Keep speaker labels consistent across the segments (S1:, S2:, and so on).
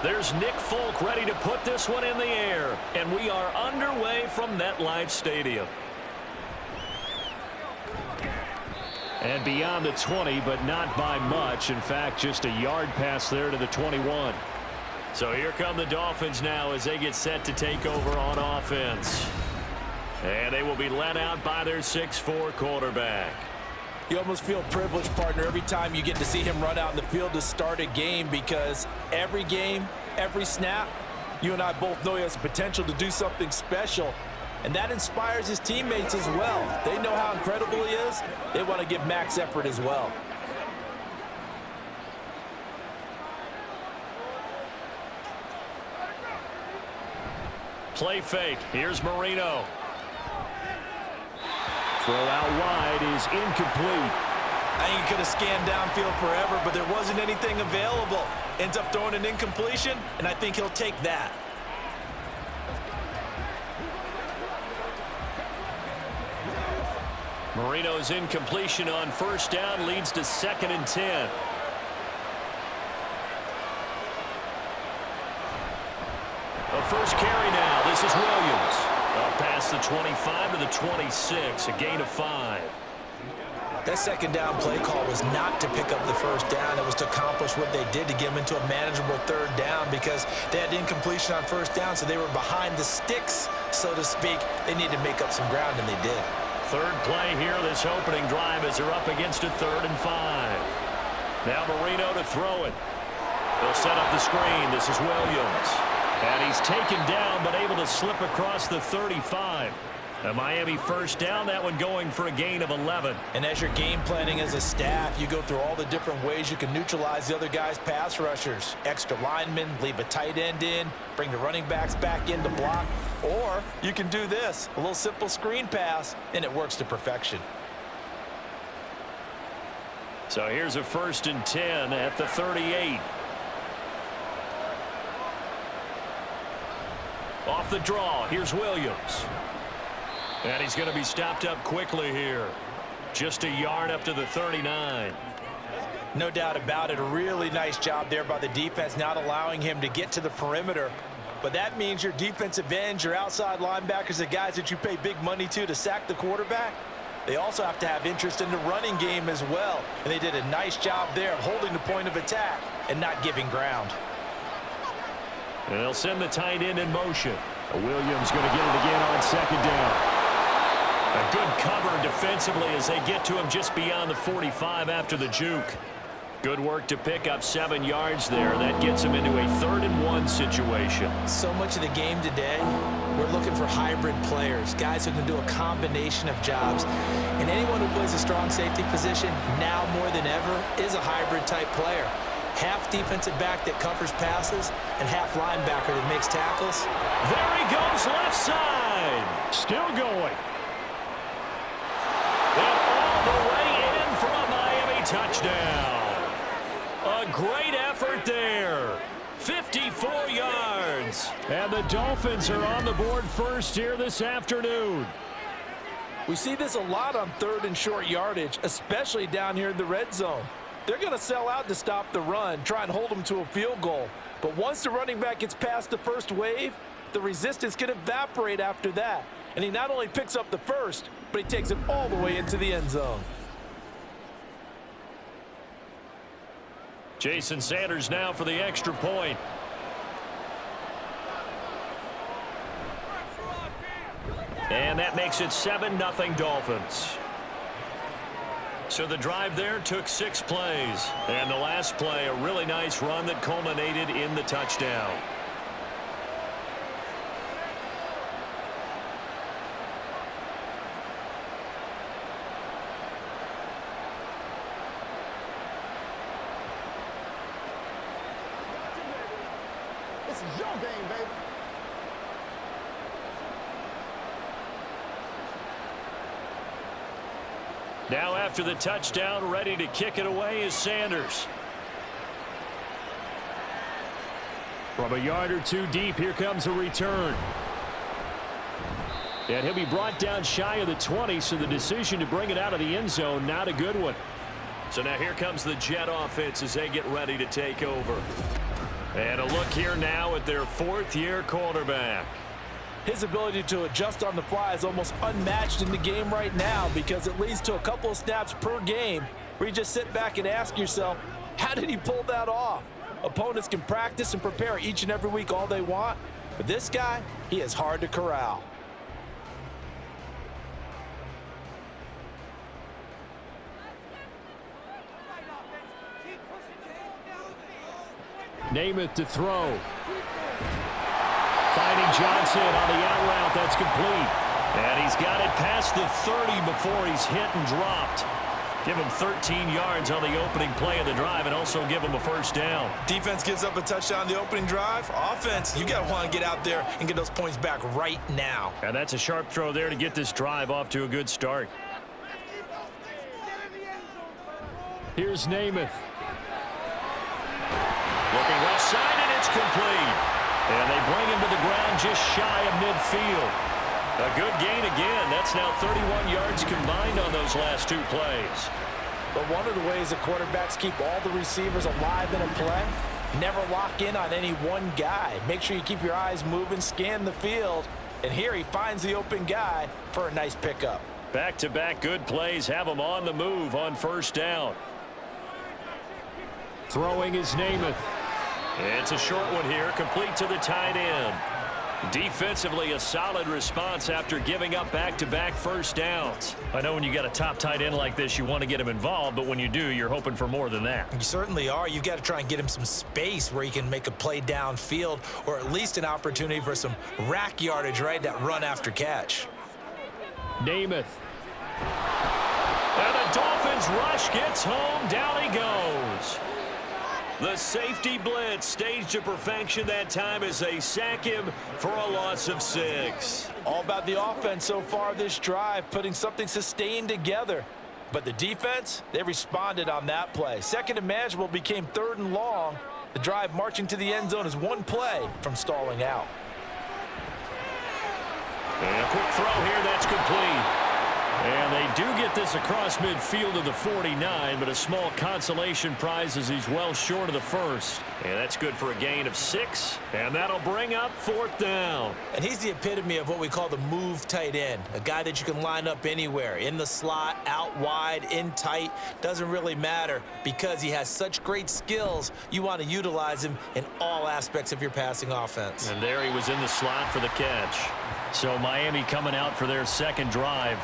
S1: There's Nick Folk ready to put this one in the air. And we are underway from MetLife Stadium. And beyond the 20, but not by much. In fact, just a yard pass there to the 21. So here come the Dolphins now as they get set to take over on offense. And they will be led out by their 6'4" quarterback.
S2: You almost feel privileged, partner, every time you get to see him run out in the field to start a game, because every game, every snap, you and I both know he has the potential to do something special. And that inspires his teammates as well. They know how incredible he is. They want to give max effort as well.
S1: Play fake. Here's Marino. Throw out wide is incomplete.
S2: I think he could have scanned downfield forever, but there wasn't anything available. Ends up throwing an incompletion, and I think he'll take that.
S1: Marino's incompletion on first down leads to 2nd and 10. A first carry now. This is Williams. Up past the 25 to the 26, a gain of 5.
S2: That second down play call was not to pick up the first down. It was to accomplish what they did, to get them into a manageable third down, because they had incompletion on first down, so they were behind the sticks, so to speak. They needed to make up some ground, and they did.
S1: Third play here, this opening drive, as they're up against a 3rd and 5. Now Marino to throw it. They'll set up the screen. This is Williams. And he's taken down, but able to slip across the 35. A Miami first down, that one going for a gain of 11.
S2: And as you're game planning as a staff, you go through all the different ways you can neutralize the other guy's pass rushers. Extra linemen, leave a tight end in, bring the running backs back in to block. Or you can do this, a little simple screen pass, and it works to perfection.
S1: So here's a 1st and 10 at the 38. Off the draw, here's Williams. And he's going to be stopped up quickly here. Just a yard up to the 39.
S2: No doubt about it. A really nice job there by the defense, not allowing him to get to the perimeter. But that means your defensive ends, your outside linebackers, the guys that you pay big money to sack the quarterback, they also have to have interest in the running game as well. And they did a nice job there of holding the point of attack and not giving ground.
S1: And they'll send the tight end in motion. Williams going to get it again on 2nd down. A good cover defensively as they get to him just beyond the 45 after the juke. Good work to pick up 7 yards there. That gets him into a 3rd and 1 situation.
S2: So much of the game today, we're looking for hybrid players, guys who can do a combination of jobs. And anyone who plays a strong safety position, now more than ever, is a hybrid type player. Half defensive back that covers passes, and half linebacker that makes tackles.
S1: There he goes, left side. Still going. And all the way in for a Miami touchdown. A great effort there. 54 yards. And the Dolphins are on the board first here this afternoon.
S2: We see this a lot on 3rd and short yardage, especially down here in the red zone. They're going to sell out to stop the run, try and hold them to a field goal. But once the running back gets past the first wave, the resistance can evaporate after that. And he not only picks up the first, but he takes it all the way into the end zone.
S1: Jason Sanders now for the extra point. And that makes it 7-0 Dolphins. So the drive there took 6 plays. And the last play, a really nice run that culminated in the touchdown.
S3: This is your game, baby.
S1: Now after the touchdown, ready to kick it away is Sanders. From a yard or 2 deep, here comes a return. And he'll be brought down shy of the 20, so the decision to bring it out of the end zone, not a good one. So now here comes the Jet offense as they get ready to take over. And a look here now at their fourth-year quarterback.
S2: His ability to adjust on the fly is almost unmatched in the game right now because it leads to a couple of snaps per game where you just sit back and ask yourself, how did he pull that off? Opponents can practice and prepare each and every week all they want, but this guy, he is hard to corral.
S1: Namath to throw. Finding Johnson on the out route. That's complete. And he's got it past the 30 before he's hit and dropped. Give him 13 yards on the opening play of the drive and also give him a first down.
S2: Defense gives up a touchdown on the opening drive. Offense, you got to want to get out there and get those points back right now.
S1: And that's a sharp throw there to get this drive off to a good start. Here's Namath. Looking left side, and it's complete. And they bring him to the ground just shy of midfield. A good gain again. That's now 31 yards combined on those last two plays.
S2: But one of the ways that quarterbacks keep all the receivers alive in a play, never lock in on any one guy. Make sure you keep your eyes moving, scan the field. And here he finds the open guy for a nice pickup.
S1: Back-to-back good plays have him on the move on first down. Throwing is Namath. It's a short one here, complete to the tight end. Defensively, a solid response after giving up back-to-back first downs. I know when you got a top tight end like this, you want to get him involved, but when you do, you're hoping for more than that.
S2: You certainly are. You've got to try and get him some space where he can make a play downfield or at least an opportunity for some rack yardage, right? That run after catch.
S1: Namath. And the Dolphins rush gets home. Down he goes. The safety blitz staged to perfection that time as they sack him for a loss of 6.
S2: All about the offense so far this drive, putting something sustained together. But the defense, they responded on that play. Second and manageable became third and long. The drive marching to the end zone is one play from stalling out.
S1: And a quick throw here, that's complete. And they do get this across midfield of the 49, but a small consolation prize as he's well short of the first. And that's good for a gain of 6, and that'll bring up fourth down.
S2: And he's the epitome of what we call the move tight end, a guy that you can line up anywhere, in the slot, out wide, in tight, doesn't really matter because he has such great skills. You want to utilize him in all aspects of your passing offense.
S1: And there he was in the slot for the catch. So Miami coming out for their second drive.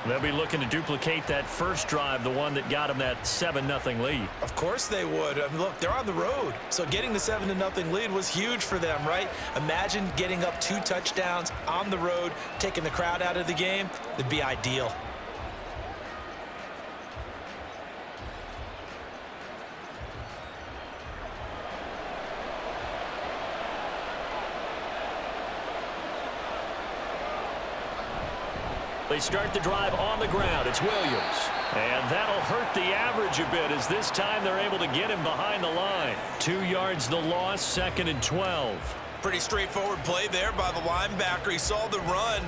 S1: They'll be looking to duplicate that first drive, the one that got them that 7-0 lead.
S2: Of course they would. I mean, look, they're on the road. So getting the 7-0 lead was huge for them, right? Imagine getting up 2 touchdowns on the road, taking the crowd out of the game. It'd be ideal.
S1: They start the drive on the ground. It's Williams. And that'll hurt the average a bit as this time they're able to get him behind the line. 2 yards the loss, 2nd and 12.
S2: Pretty straightforward play there by the linebacker. He saw the run,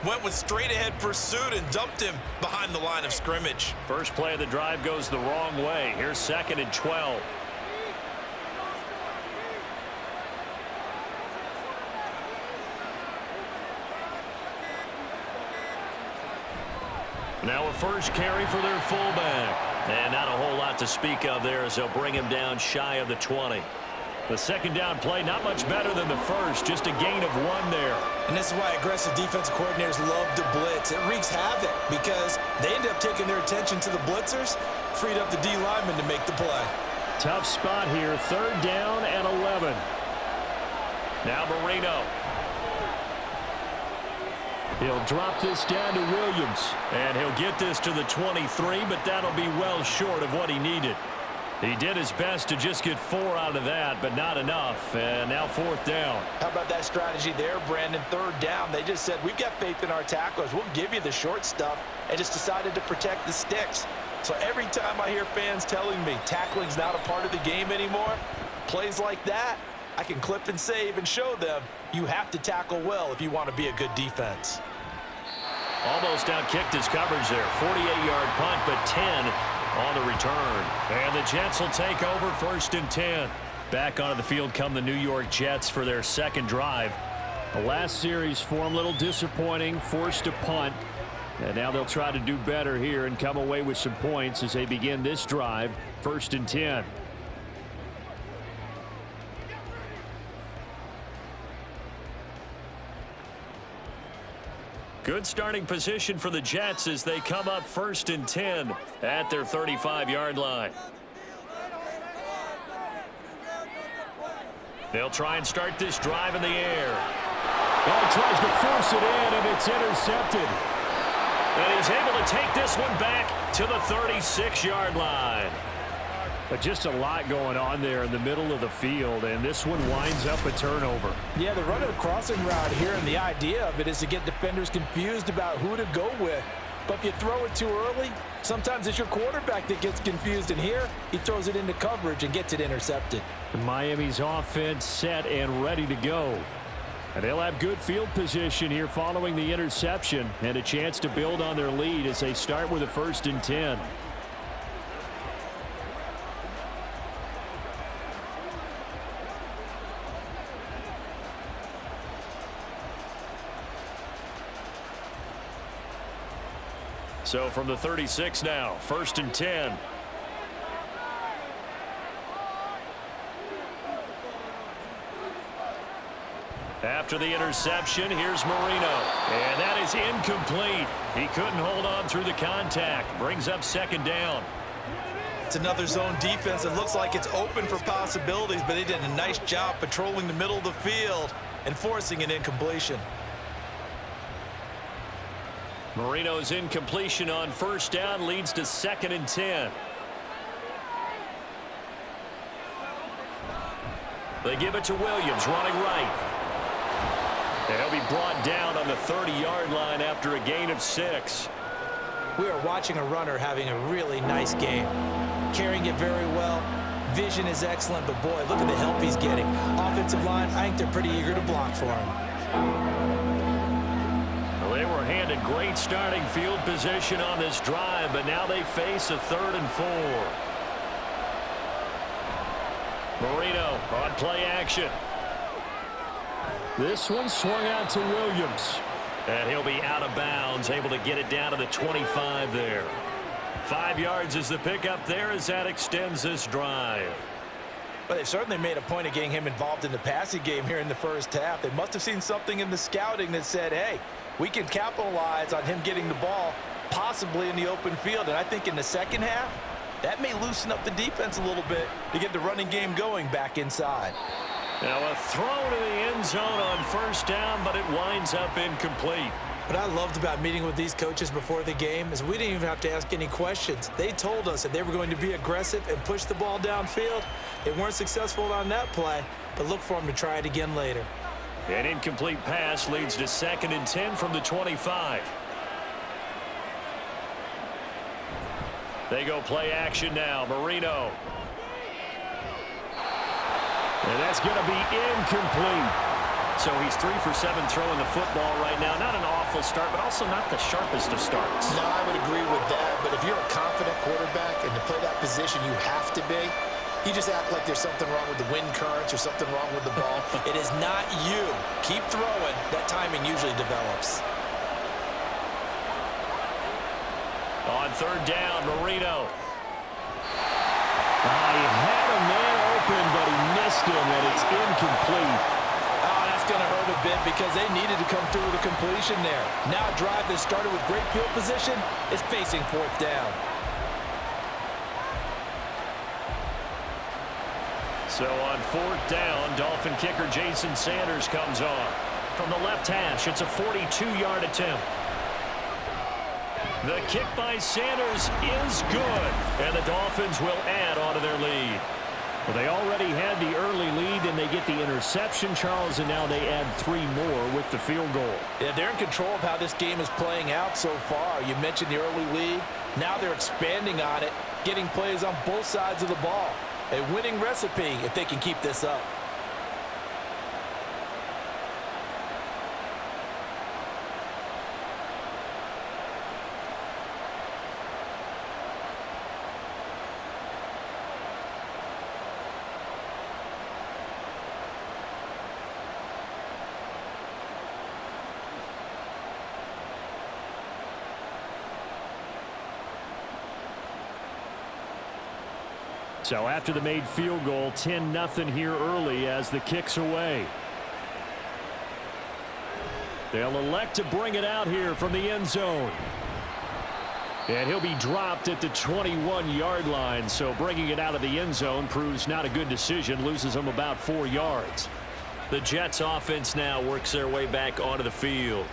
S2: went with straight-ahead pursuit and dumped him behind the line of scrimmage.
S1: First play of the drive goes the wrong way. Here's 2nd and 12. Now a first carry for their fullback. And not a whole lot to speak of there as they'll bring him down shy of the 20. The second down play, not much better than the first, just a gain of 1 there.
S2: And this is why aggressive defensive coordinators love to blitz. It wreaks havoc because they end up taking their attention to the blitzers, freed up the D lineman to make the play.
S1: Tough spot here, 3rd down and 11. Now Marino. He'll drop this down to Williams, and he'll get this to the 23, but that'll be well short of what he needed. He did his best to just get 4 out of that, but not enough, and now 4th down.
S2: How about that strategy there, Brandon? 3rd down, they just said, we've got faith in our tacklers. We'll give you the short stuff, and just decided to protect the sticks. So every time I hear fans telling me tackling's not a part of the game anymore, plays like that, I can clip and save and show them you have to tackle well if you want to be a good defense.
S1: Almost outkicked his coverage there. 48-yard punt, but 10 on the return. And the Jets will take over 1st and 10. Back onto the field come the New York Jets for their second drive. The last series for them, a little disappointing, forced to punt. And now they'll try to do better here and come away with some points as they begin this drive, 1st and 10. Good starting position for the Jets as they come up 1st and 10 at their 35-yard line. They'll try and start this drive in the air. Oh, tries to force it in, and it's intercepted. And he's able to take this one back to the 36-yard line. But just a lot going on there in the middle of the field, and this one winds up a turnover.
S2: Yeah, they're running a crossing route here, and the idea of it is to get defenders confused about who to go with. But if you throw it too early, sometimes it's your quarterback that gets confused, and here he throws it into coverage and gets it intercepted.
S1: Miami's offense set and ready to go. And they'll have good field position here following the interception and a chance to build on their lead as they start with a 1st and 10. So from the 36 now, 1st and 10. After the interception, here's Marino. And that is incomplete. He couldn't hold on through the contact. Brings up 2nd down.
S2: It's another zone defense. It looks like it's open for possibilities, but they did a nice job patrolling the middle of the field and forcing an incompletion.
S1: Marino's incompletion on 1st down leads to 2nd and 10. They give it to Williams, running right. And he'll be brought down on the 30-yard line after a gain of 6.
S2: We are watching a runner having a really nice game. Carrying it very well. Vision is excellent, but boy, look at the help he's getting. Offensive line, I think they're pretty eager to block for him.
S1: They were handed great starting field position on this drive, but now they face a 3rd and 4. Marino on play action. This one swung out to Williams. And he'll be out of bounds, able to get it down to the 25 there. 5 yards is the pickup there as that extends this drive.
S2: But they've certainly made a point of getting him involved in the passing game here in the 1st half. They must have seen something in the scouting that said, hey, we can capitalize on him getting the ball possibly in the open field. And I think in the 2nd half, that may loosen up the defense a little bit to get the running game going back inside.
S1: Now a throw to the end zone on 1st down, but it winds up incomplete.
S2: What I loved about meeting with these coaches before the game is we didn't even have to ask any questions. They told us that they were going to be aggressive and push the ball downfield. They weren't successful on that play, but look for them to try it again later.
S1: An incomplete pass leads to 2nd and 10 from the 25. They go play action now. Marino. And that's going to be incomplete. So he's 3 for 7 throwing the football right now. Not an awful start, but also not the sharpest of starts.
S4: No, I would agree with that. But if you're a confident quarterback and to play that position you have to be, you just act like there's something wrong with the wind currents or something wrong with the ball.
S2: It is not you. Keep throwing. That timing usually develops.
S1: On 3rd down, Marino. He had a man open, but he missed him, and it's incomplete.
S2: Oh, that's going to hurt a bit because they needed to come through with a completion there. Now a drive that started with great field position is facing 4th down.
S1: So on 4th down, Dolphin kicker Jason Sanders comes on. From the left hash, it's a 42-yard attempt. The kick by Sanders is good, and the Dolphins will add on to their lead. Well, they already had the early lead, and they get the interception, Charles, and now they add 3 more with the field goal.
S2: Yeah, they're in control of how this game is playing out so far. You mentioned the early lead. Now they're expanding on it, getting plays on both sides of the ball. A winning recipe if they can keep this up.
S1: So after the made field goal, 10-0 here early as the kick's away. They'll elect to bring it out here from the end zone. And he'll be dropped at the 21-yard line. So bringing it out of the end zone proves not a good decision. Loses him about 4 yards. The Jets offense now works their way back onto the field.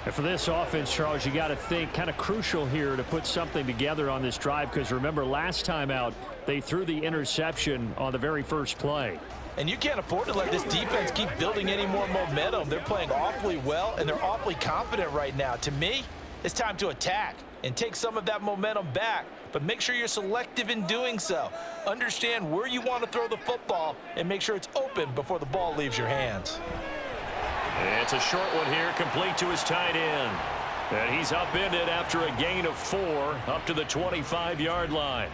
S1: And for this offense, Charles, you got to think kind of crucial here to put something together on this drive, because remember last time out they threw the interception on the very first play.
S2: And you can't afford to let this defense keep building any more momentum. They're playing awfully well, and they're awfully confident right now. To me, it's time to attack and take some of that momentum back, but make sure you're selective in doing so. Understand where you want to throw the football and make sure it's open before the ball leaves your hands.
S1: It's a short one here, complete to his tight end. And he's upended after a gain of 4 up to the 25-yard line.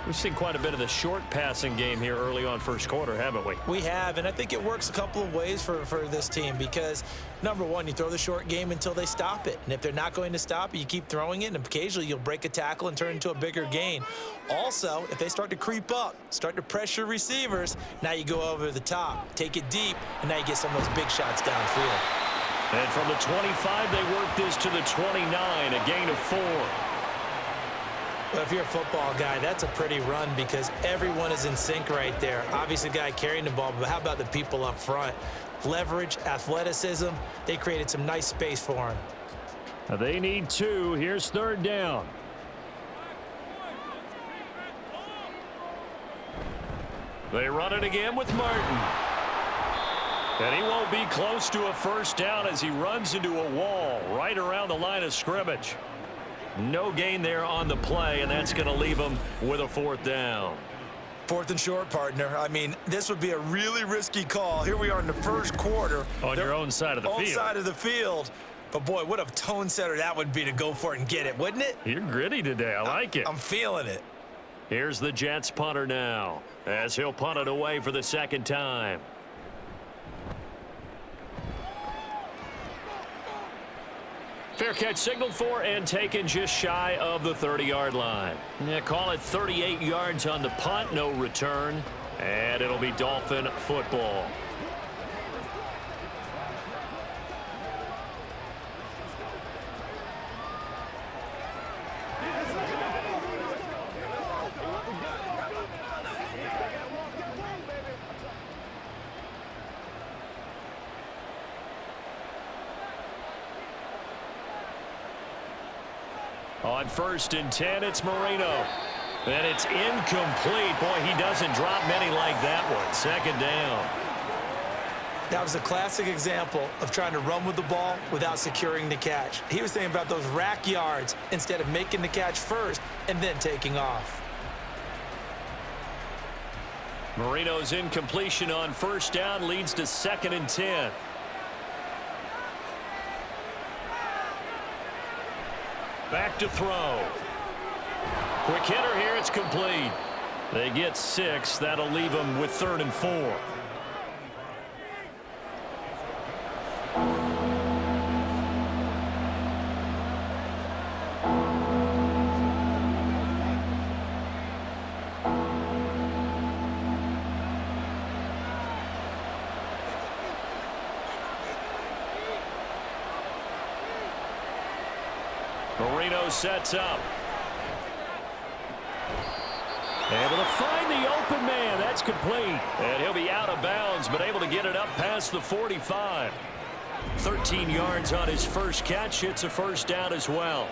S1: We've seen quite a bit of the short passing game here early on first quarter, haven't we?
S2: We have, and I think it works a couple of ways for this team because, number one, you throw the short game until they stop it. And if they're not going to stop it, you keep throwing it, and occasionally you'll break a tackle and turn it into a bigger gain. Also, if they start to creep up, start to pressure receivers, now you go over the top, take it deep, and now you get some of those big shots downfield.
S1: And from the 25, they work this to the 29, a gain of 4.
S2: Well, if you're a football guy, that's a pretty run because everyone is in sync right there. Obviously, the guy carrying the ball, but how about the people up front? Leverage, athleticism, they created some nice space for him.
S1: They need 2. Here's third down. They run it again with Martin. And he won't be close to a first down as he runs into a wall right around the line of scrimmage. No gain there on the play, and that's going to leave him with a 4th down.
S2: 4th and short, partner. I mean, this would be a really risky call. Here we are in the first quarter.
S1: On your own side of the field.
S2: Own side of the field. But, boy, what a tone setter that would be to go for it and get it, wouldn't it?
S1: You're gritty today. I like it.
S2: I'm feeling it.
S1: Here's the Jets punter now as he'll punt it away for the second time. Fair catch signaled for and taken just shy of the 30-yard line. Yeah, call it 38 yards on the punt, no return, and it'll be Dolphin football. On 1st and 10, it's Marino. And it's incomplete. Boy, he doesn't drop many like that one. Second down.
S2: That was a classic example of trying to run with the ball without securing the catch. He was thinking about those rack yards instead of making the catch first and then taking off.
S1: Marino's incompletion on 1st down leads to 2nd and 10. Back to throw. Quick hitter here. It's complete. They get 6. That'll leave them with 3rd and 4. Marino sets up. Able to find the open man. That's complete. And he'll be out of bounds, but able to get it up past the 45. 13 yards on his first catch. It's a first down as well.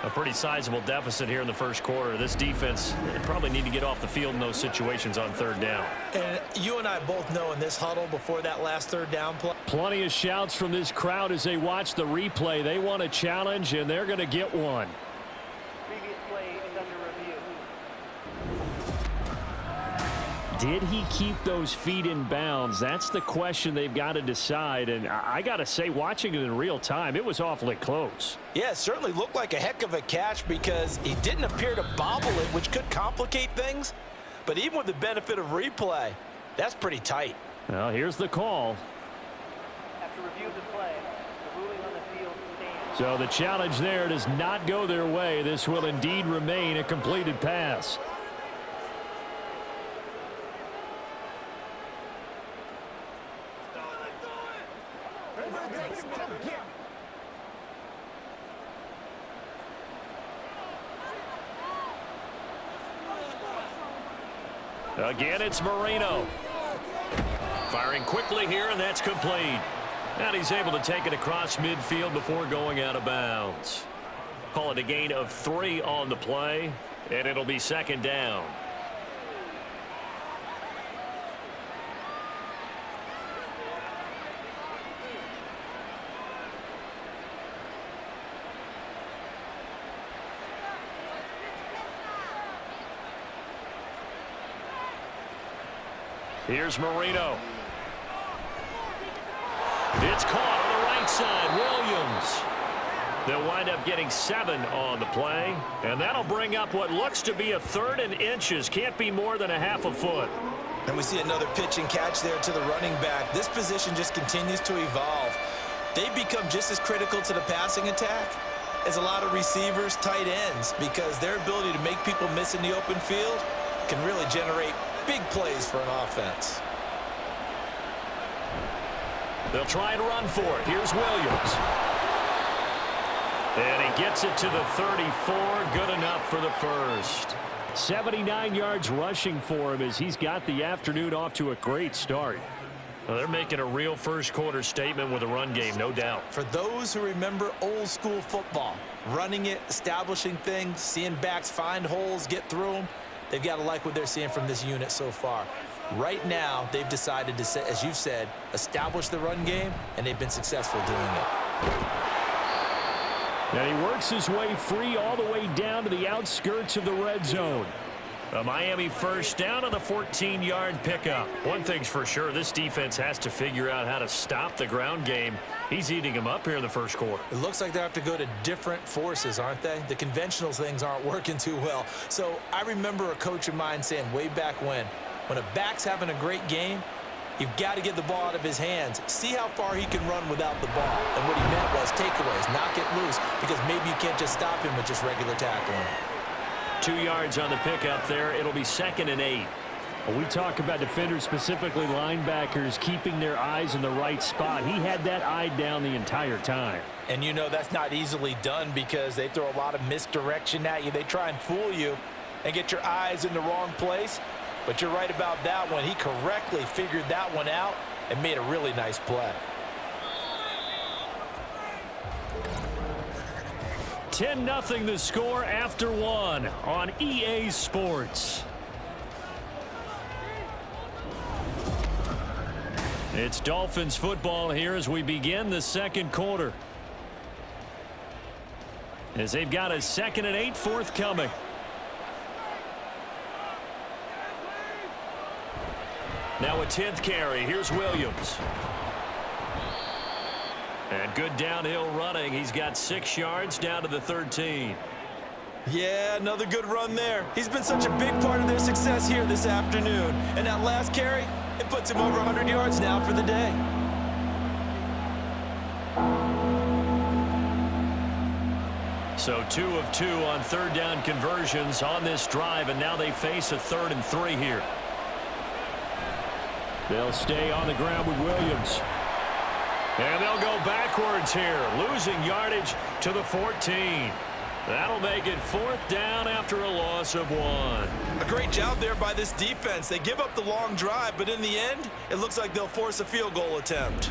S1: A pretty sizable deficit here in the first quarter. This defense probably need to get off the field in those situations on 3rd down.
S2: And you and I both know in this huddle before that last 3rd down play.
S1: Plenty of shouts from this crowd as they watch the replay. They want a challenge, and they're going to get one.
S5: Previous play is under review.
S1: Did he keep those feet in bounds? That's the question they've got to decide. And I got to say, watching it in real time, it was awfully close.
S2: Yeah, it certainly looked like a heck of a catch because he didn't appear to bobble it, which could complicate things. But even with the benefit of replay, that's pretty tight.
S1: Well, here's the call.
S5: After review of the play, the ruling on the field stands.
S1: So the challenge there does not go their way. This will indeed remain a completed pass. Again, it's Marino. Firing quickly here, and that's complete. And he's able to take it across midfield before going out of bounds. Call it a gain of 3 on the play, and it'll be second down. Here's Marino. It's caught on the right side. Williams. They'll wind up getting 7 on the play, and that'll bring up what looks to be a 3rd and inches. Can't be more than a half a foot.
S2: And we see another pitch and catch there to the running back. This position just continues to evolve. They become just as critical to the passing attack as a lot of receivers, tight ends, because their ability to make people miss in the open field can really generate big plays for an offense.
S1: They'll try and run for it. Here's Williams. And he gets it to the 34. Good enough for the first. 79 yards rushing for him as he's got the afternoon off to a great start. Well, they're making a real first-quarter statement with a run game, no doubt.
S2: For those who remember old-school football, running it, establishing things, seeing backs find holes, get through them, they've got to like what they're seeing from this unit so far. Right now, they've decided to, as you've said, establish the run game, and they've been successful doing it.
S1: And he works his way free all the way down to the outskirts of the red zone. A Miami first down on the 14-yard pickup. One thing's for sure, this defense has to figure out how to stop the ground game. He's eating them up here in the first quarter.
S2: It looks like they have to go to different forces, aren't they? The conventional things aren't working too well. So I remember a coach of mine saying way back when a back's having a great game, you've got to get the ball out of his hands. See how far he can run without the ball. And what he meant was takeaways, knock it loose, because maybe you can't just stop him with just regular tackling.
S1: 2 yards on the pickup there. It'll be 2nd and 8.
S6: We talk about defenders, specifically linebackers, keeping their eyes in the right spot. He had that eye down the entire time.
S2: And you know that's not easily done because they throw a lot of misdirection at you. They try and fool you and get your eyes in the wrong place. But you're right about that one. He correctly figured that one out and made a really nice play.
S1: 10-0 the score after 1 on EA Sports. It's Dolphins football here as we begin the second quarter. As they've got a 2nd and 8 forthcoming. Now a 10th carry. Here's Williams. And good downhill running. He's got 6 yards down to the 13.
S2: Yeah, another good run there. He's been such a big part of their success here this afternoon. And that last carry, it puts him over 100 yards now for the day.
S1: So 2 of 2 on 3rd down conversions on this drive, and now they face a 3rd and 3 here.
S6: They'll stay on the ground with Williams.
S1: And they'll go backwards here, losing yardage to the 14. That'll make it 4th down after a loss of 1.
S2: A great job there by this defense. They give up the long drive, but in the end, it looks like they'll force a field goal attempt.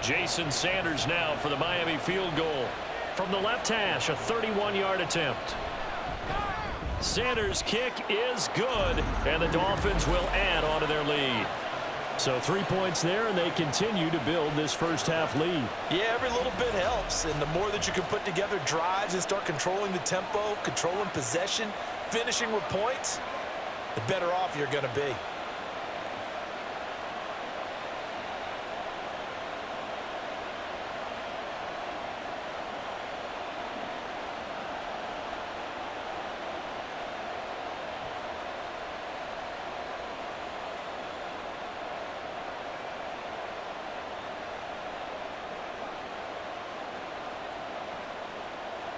S1: Jason Sanders now for the Miami field goal. From the left hash, a 31-yard attempt. Sanders' kick is good, and the Dolphins will add on to their lead.
S6: So 3 points there, and they continue to build this first half lead.
S2: Yeah, every little bit helps, and the more that you can put together drives and start controlling the tempo, controlling possession, finishing with points, the better off you're going to be.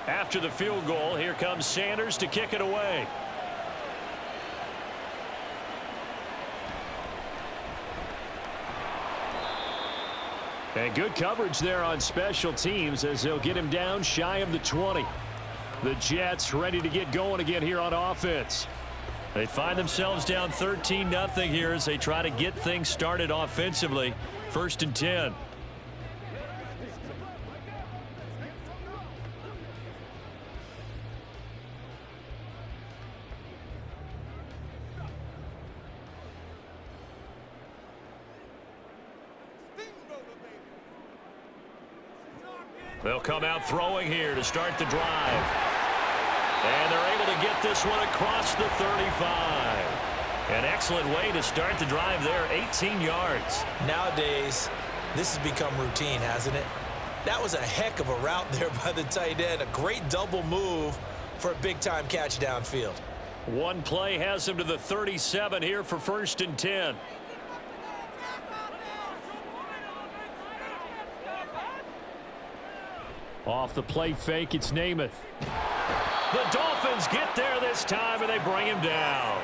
S1: After the field goal, here comes Sanders to kick it away.
S6: And good coverage there on special teams as they'll get him down shy of the 20. The Jets ready to get going again here on offense. They find themselves down 13-0 here as they try to get things started offensively. 1st and 10. They'll come out throwing here to start the drive. And they're able to get this one across the 35. An excellent way to start the drive there, 18 yards.
S2: Nowadays, this has become routine, hasn't it? That was a heck of a route there by the tight end. A great double move for a big-time catch downfield.
S6: One play has him to the 37 here for 1st and 10. Off the play fake, it's Namath. The Dolphins get there this time, and they bring him down.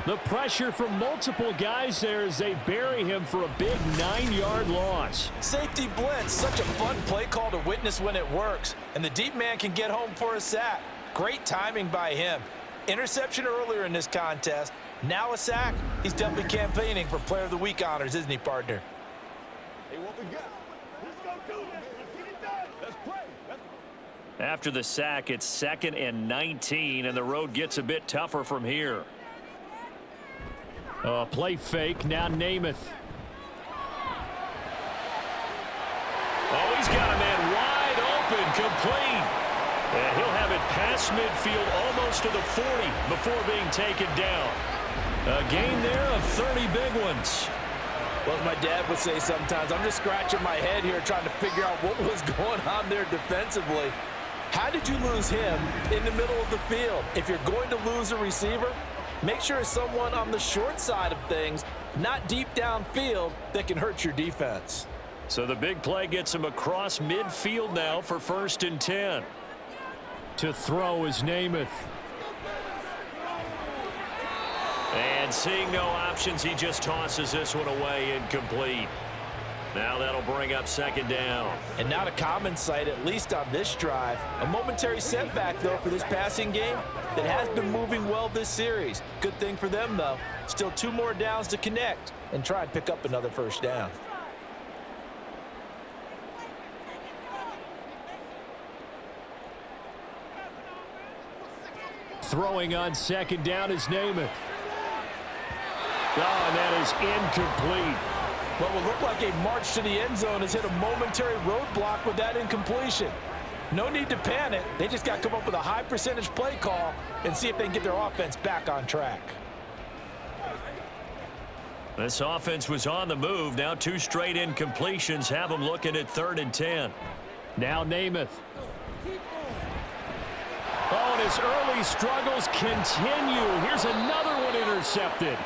S6: The pressure from multiple guys there as they bury him for a big 9-yard loss.
S2: Safety blitz, such a fun play call to witness when it works. And the deep man can get home for a sack. Great timing by him. Interception earlier in this contest. Now a sack. He's definitely campaigning for Player of the Week honors, isn't he, partner?
S3: Hey, what we got? Let's go do this. Let's get it done. Let's play.
S6: After the sack, it's 2nd and 19, and the road gets a bit tougher from here. Play fake, now Namath.
S1: Oh, he's got a man wide open, complete. And he'll have it past midfield almost to the 40 before being taken down. A gain there of 30 big ones.
S2: Well, as my dad would say sometimes, I'm just scratching my head here trying to figure out what was going on there defensively. How did you lose him in the middle of the field? If you're going to lose a receiver, make sure it's someone on the short side of things, not deep downfield, that can hurt your defense.
S6: So the big play gets him across midfield now for 1st and 10. To throw is Namath.
S1: And seeing no options, he just tosses this one away, incomplete. Now that'll bring up 2nd down.
S2: And not a common sight, at least on this drive. A momentary setback, though, for this passing game that has been moving well this series. Good thing for them, though. Still 2 more downs to connect and try and pick up another 1st down.
S6: Throwing on 2nd down is Namath. Oh, and that is incomplete.
S2: What will look like a march to the end zone has hit a momentary roadblock with that incompletion. No need to panic. They just got to come up with a high percentage play call and see if they can get their offense back on track.
S6: This offense was on the move. Now 2 straight incompletions have them looking at 3rd and 10. Now Namath. Oh, and his early struggles continue. Here's another one intercepted.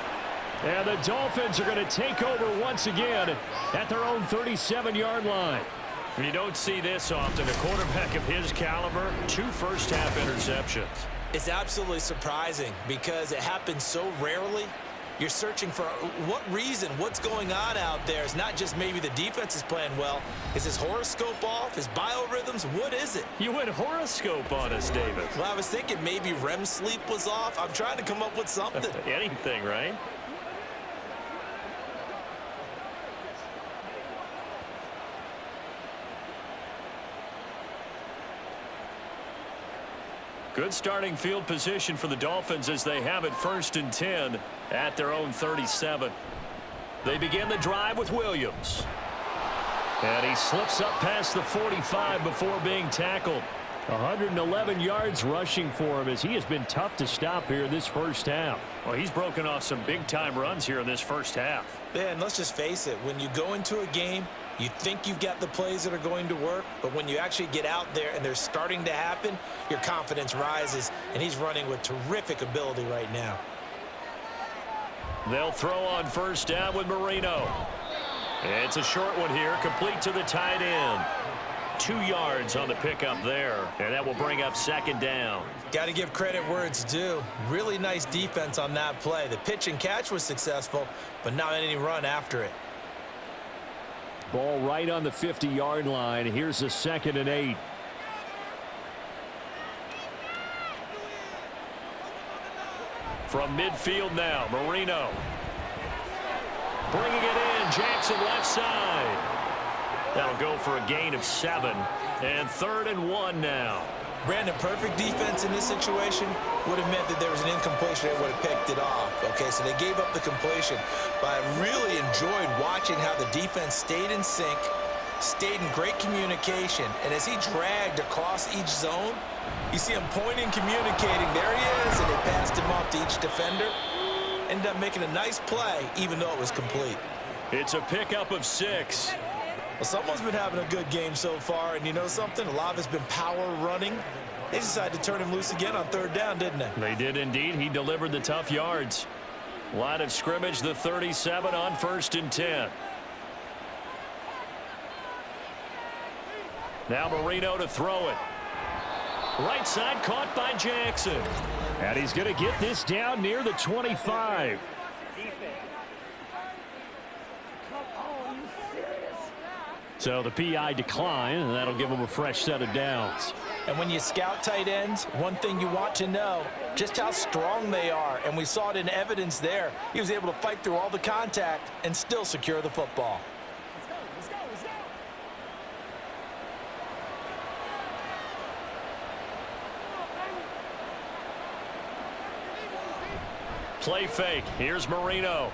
S6: And the Dolphins are going to take over once again at their own 37-yard line.
S1: You don't see this often. A quarterback of his caliber, 2 first-half interceptions.
S2: It's absolutely surprising because it happens so rarely. You're searching for what reason, what's going on out there. It's not just maybe the defense is playing well. Is his horoscope off? His biorhythms? What is it?
S1: You went horoscope on us, David.
S2: Well, I was thinking maybe REM sleep was off. I'm trying to come up with something.
S1: Anything, right? Good starting field position for the Dolphins as they have it 1st and 10 at their own 37. They begin the drive with Williams. And he slips up past the 45 before being tackled.
S6: 111 yards rushing for him as he has been tough to stop here in this 1st half.
S1: Well, he's broken off some big-time runs here in this 1st half.
S2: Yeah, and let's just face it. When you go into a game, you think you've got the plays that are going to work, but when you actually get out there and they're starting to happen, your confidence rises, and he's running with terrific ability right now.
S1: They'll throw on 1st down with Marino. It's a short one here, complete to the tight end. 2 yards on the pickup there, and that will bring up 2nd down.
S2: Got to give credit where it's due. Really nice defense on that play. The pitch and catch was successful, but not any run after it.
S6: Ball right on the 50-yard line. Here's a 2nd and 8. From midfield now, Marino. Bringing it in, Jackson left side. That'll go for a gain of 7. And 3rd and 1 now.
S2: Brandon, perfect defense in this situation would have meant that there was an incompletion. They would have picked it off. Okay, so they gave up the completion. But I really enjoyed watching how the defense stayed in sync, stayed in great communication. And as he dragged across each zone, you see him pointing, communicating. There he is, and they passed him off to each defender. Ended up making a nice play, even though it was complete.
S6: It's a pickup of 6.
S2: Well, someone's been having a good game so far, and you know something? A lot of it's been power running. They decided to turn him loose again on 3rd down, didn't they?
S6: They did indeed. He delivered the tough yards. Line of scrimmage, the 37 on 1st and 10. Now Marino to throw it. Right side caught by Jackson. And he's going to get this down near the 25. So the PI decline, and that'll give him a fresh set of downs.
S2: And when you scout tight ends, one thing you want to know, just how strong they are. And we saw it in evidence there. He was able to fight through all the contact and still secure the football.
S3: Let's go.
S6: Play fake. Here's Marino.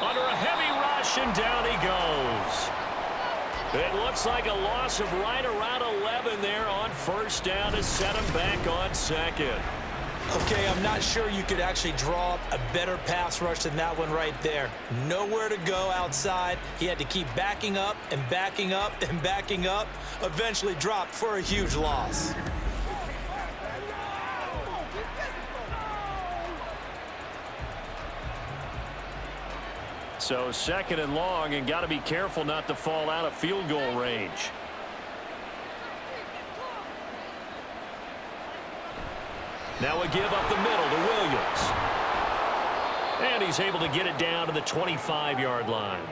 S6: Under a heavy rush, and down he goes. It looks like a loss of right around 11 there on 1st down to set him back on 2nd.
S2: Okay, I'm not sure you could actually draw up a better pass rush than that one right there. Nowhere to go outside. He had to keep backing up and backing up and backing up. Eventually dropped for a huge loss.
S6: So 2nd and long, and got to be careful not to fall out of field goal range. Now a give up the middle to Williams. And he's able to get it down to the 25-yard line.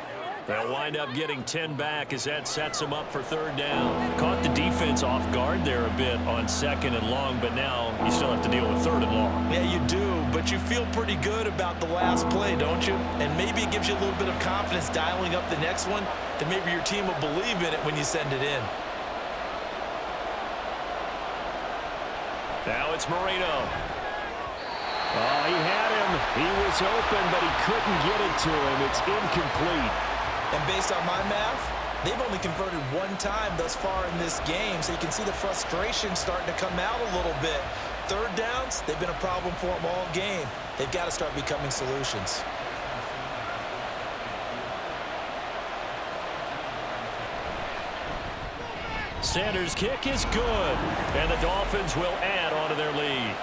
S6: They'll wind up getting 10 back as that sets him up for 3rd down. Caught the defense off guard there a bit on 2nd and long, but now you still have to deal with 3rd and long.
S2: Yeah, you do, but you feel pretty good about the last play, don't you? And maybe it gives you a little bit of confidence dialing up the next one, that maybe your team will believe in it when you send it in.
S6: Now it's Marino. Oh, he had him. He was open, but he couldn't get it to him. It's incomplete.
S2: And based on my math, they've only converted 1 time thus far in this game, so you can see the frustration starting to come out a little bit. 3rd downs, they've been a problem for them all game. They've got to start becoming solutions.
S6: Sanders' kick is good, and the Dolphins will add on to their lead.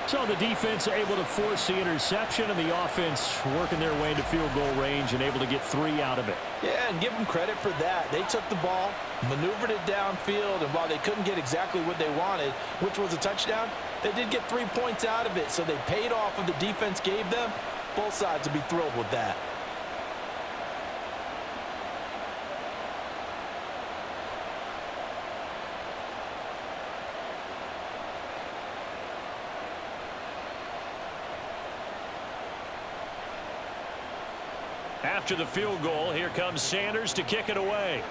S6: So the defense able to force the interception, and the offense working their way into field goal range and able to get 3 out of it.
S2: Yeah, and give them credit for that. They took the ball, maneuvered it downfield, and while they couldn't get exactly what they wanted, which was a touchdown, they did get 3 points out of it, so they paid off what the defense gave them. Both sides will be thrilled with that.
S6: After the field goal, here comes Sanders to kick it away.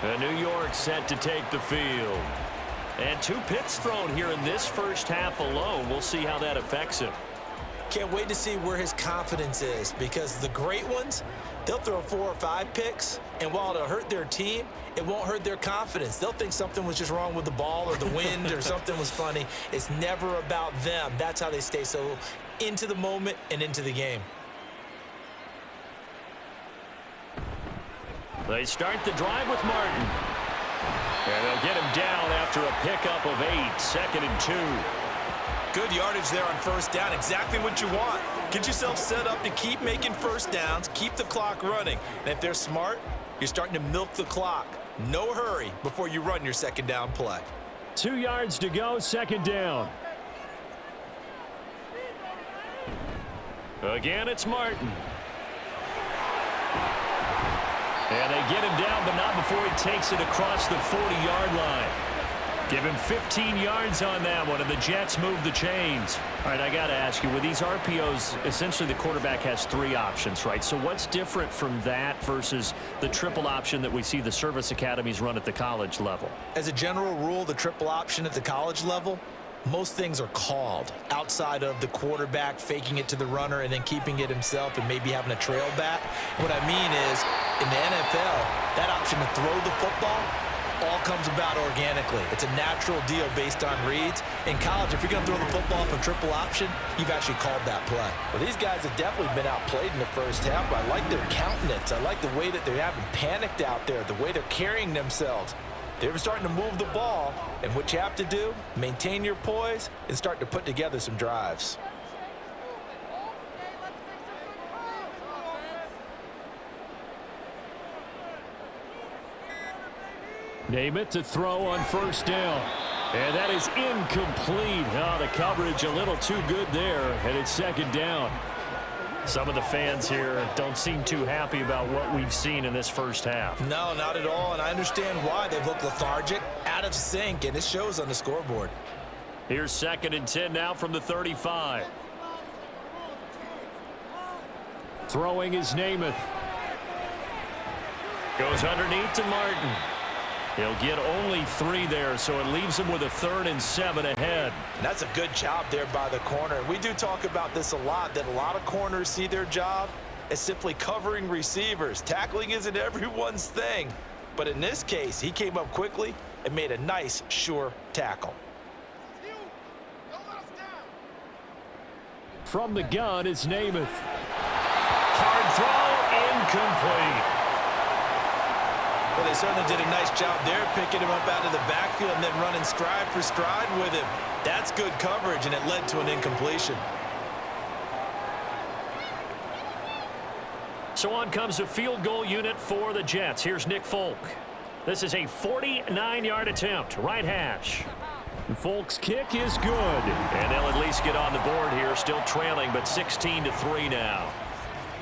S6: And New York set to take the field. And 2 picks thrown here in this first half alone. We'll see how that affects him.
S2: Can't wait to see where his confidence is, because the great ones, they'll throw 4 or 5 picks, and while it'll hurt their team, it won't hurt their confidence. They'll think something was just wrong with the ball or the wind or something was funny. It's never about them. That's how they stay so into the moment and into the game.
S6: They start the drive with Martin. And they'll get him down after a pickup of 8, 2nd and 2.
S2: Good yardage there on 1st down. Exactly what you want. Get yourself set up to keep making 1st downs, keep the clock running. And if they're smart, you're starting to milk the clock. No hurry before you run your 2nd down play.
S6: 2 yards to go, second down. Again, it's Martin. And they get him down, but not before he takes it across the 40-yard line. Give him 15 yards on that one, and the Jets move the chains. All right, I got to ask you, with these RPOs, essentially the quarterback has 3 options, right? So what's different from that versus the triple option that we see the service academies run at the college level?
S2: As a general rule, the triple option at the college level, most things are called outside of the quarterback faking it to the runner and then keeping it himself and maybe having a trail back. What I mean is, in the NFL, that option to throw the football all comes about organically. It's a natural deal based on reads. In college, if you're going to throw the football off a triple option, you've actually called that play. Well, these guys have definitely been outplayed in the first half, but I like their countenance. I like the way that they haven't panicked out there, the way they're carrying themselves. They're starting to move the ball, and what you have to do, maintain your poise and start to put together some drives.
S6: Name it to throw on first down. And that is incomplete. Oh, the coverage a little too good there, and it's second down. Some of the fans here don't seem too happy about what we've seen in this first half.
S2: No, not at all, and I understand why. They've looked lethargic, out of sync, and it shows on the scoreboard.
S6: Here's 2nd and 10 now from the 35. Throwing is Namath. Goes underneath to Martin. He'll get only 3 there, so it leaves him with a 3rd and 7 ahead.
S2: And that's a good job there by the corner. We do talk about this a lot, that a lot of corners see their job as simply covering receivers. Tackling isn't everyone's thing. But in this case, he came up quickly and made a nice, sure tackle.
S6: From the gun is Namath. Hard throw, incomplete.
S2: Well, they certainly did a nice job there, picking him up out of the backfield and then running stride for stride with him. That's good coverage, and it led to an incompletion.
S6: So on comes a field goal unit for the Jets. Here's Nick Folk. This is a 49-yard attempt, right hash. Folk's kick is good. And they'll at least get on the board here, still trailing, but 16-3 now.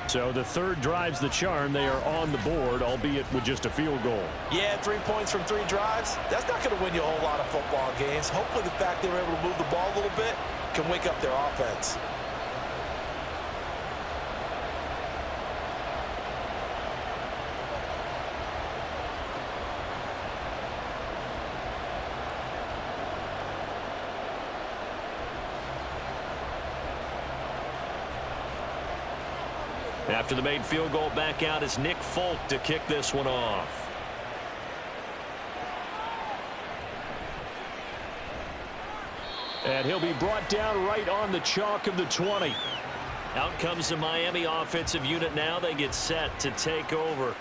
S6: So the third drives the charm. They are on the board, albeit with just a field goal.
S2: Yeah, 3 points from 3 drives. That's not going to win you a whole lot of football games. Hopefully the fact they were able to move the ball a little bit can wake up their offense.
S6: After the made field goal, back out is Nick Folk to kick this one off. And he'll be brought down right on the chalk of the 20. Out comes the Miami offensive unit now. They get set to take over.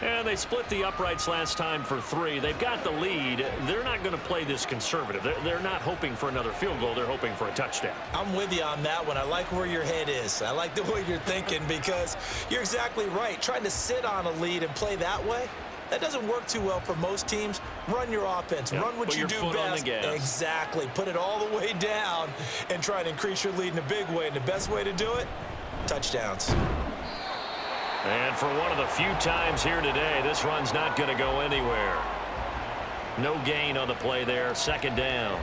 S6: And they split the uprights last time for 3. They've got the lead. They're not going to play this conservative. They're not hoping for another field goal. They're hoping for a touchdown.
S2: I'm with you on that one. I like where your head is. I like the way you're thinking because you're exactly right. Trying to sit on a lead and play that way, that doesn't work too well for most teams. Run your offense.
S6: Yep.
S2: Run what you do best. Exactly. Put it all the way down and try to increase your lead in a big way. And the best way to do it, touchdowns.
S6: And for one of the few times here today, this run's not going to go anywhere. No gain on the play there. Second down.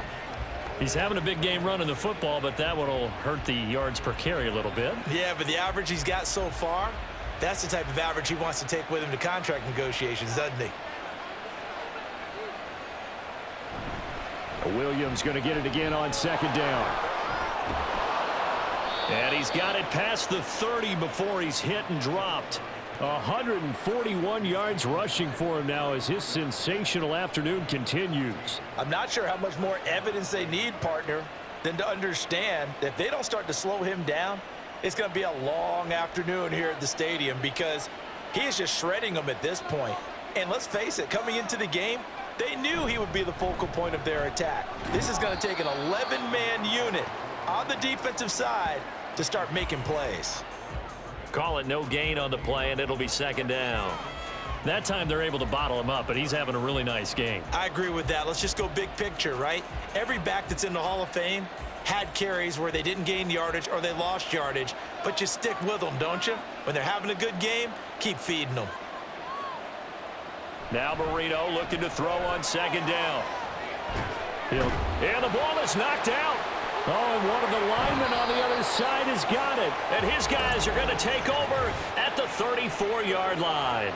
S6: He's having a big game running the football, but that one will hurt the yards per carry a little bit.
S2: Yeah, but the average he's got so far, that's the type of average he wants to take with him to contract negotiations, doesn't he?
S6: Williams going to get it again on second down. And he's got it past the 30 before he's hit and dropped. 141 yards rushing for him now as his sensational afternoon continues.
S2: I'm not sure how much more evidence they need, partner, than to understand that if they don't start to slow him down, it's going to be a long afternoon here at the stadium because he is just shredding them at this point. And let's face it, coming into the game, they knew he would be the focal point of their attack. This is going to take an 11-man unit on the defensive side to start making plays.
S6: Call it no gain on the play, and it'll be second down. That time they're able to bottle him up, but he's having a really nice game.
S2: I agree with that. Let's just go big picture, right? Every back that's in the Hall of Fame had carries where they didn't gain yardage or they lost yardage, but you stick with them, don't you? When they're having a good game, keep feeding them.
S6: Now Marino looking to throw on second down. And the ball is knocked out. Oh, and one of the linemen on the other side has got it. And his guys are going to take over at the 34-yard line.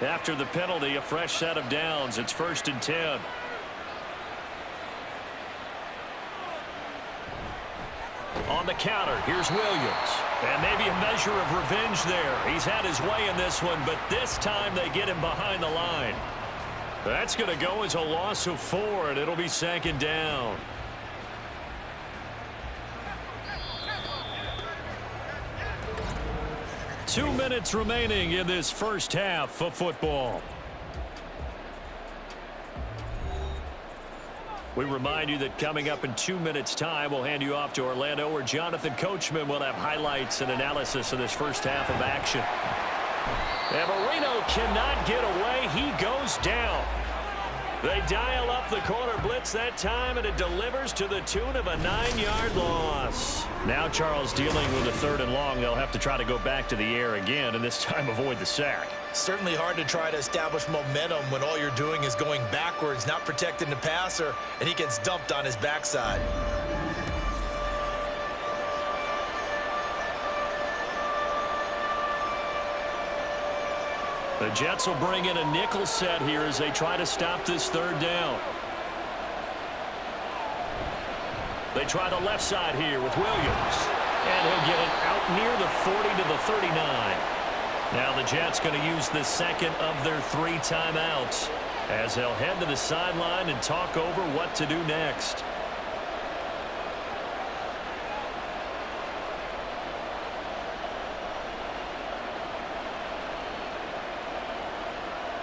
S6: After the penalty, a fresh set of downs. It's 1st and 10. On the counter, here's Williams. And maybe a measure of revenge there. He's had his way in this one, but this time they get him behind the line. That's going to go as a loss of 4, and it'll be 2nd down. Two minutes remaining in this first half of football. We remind you that coming up in 2 minutes' time, we'll hand you off to Orlando, where Jonathan Coachman will have highlights and analysis of this first half of action. And Marino cannot get away. He goes down. They dial up the corner blitz that time, and it delivers to the tune of a 9-yard loss. Now Charles dealing with a 3rd and long. They'll have to try to go back to the air again, and this time avoid the sack.
S2: Certainly hard to try to establish momentum when all you're doing is going backwards, not protecting the passer, and he gets dumped on his backside.
S6: The Jets will bring in a nickel set here as they try to stop this 3rd down. They try the left side here with Williams. And he'll get it out near the 40 to the 39. Now the Jets going to use the 2nd of their 3 timeouts as they'll head to the sideline and talk over what to do next.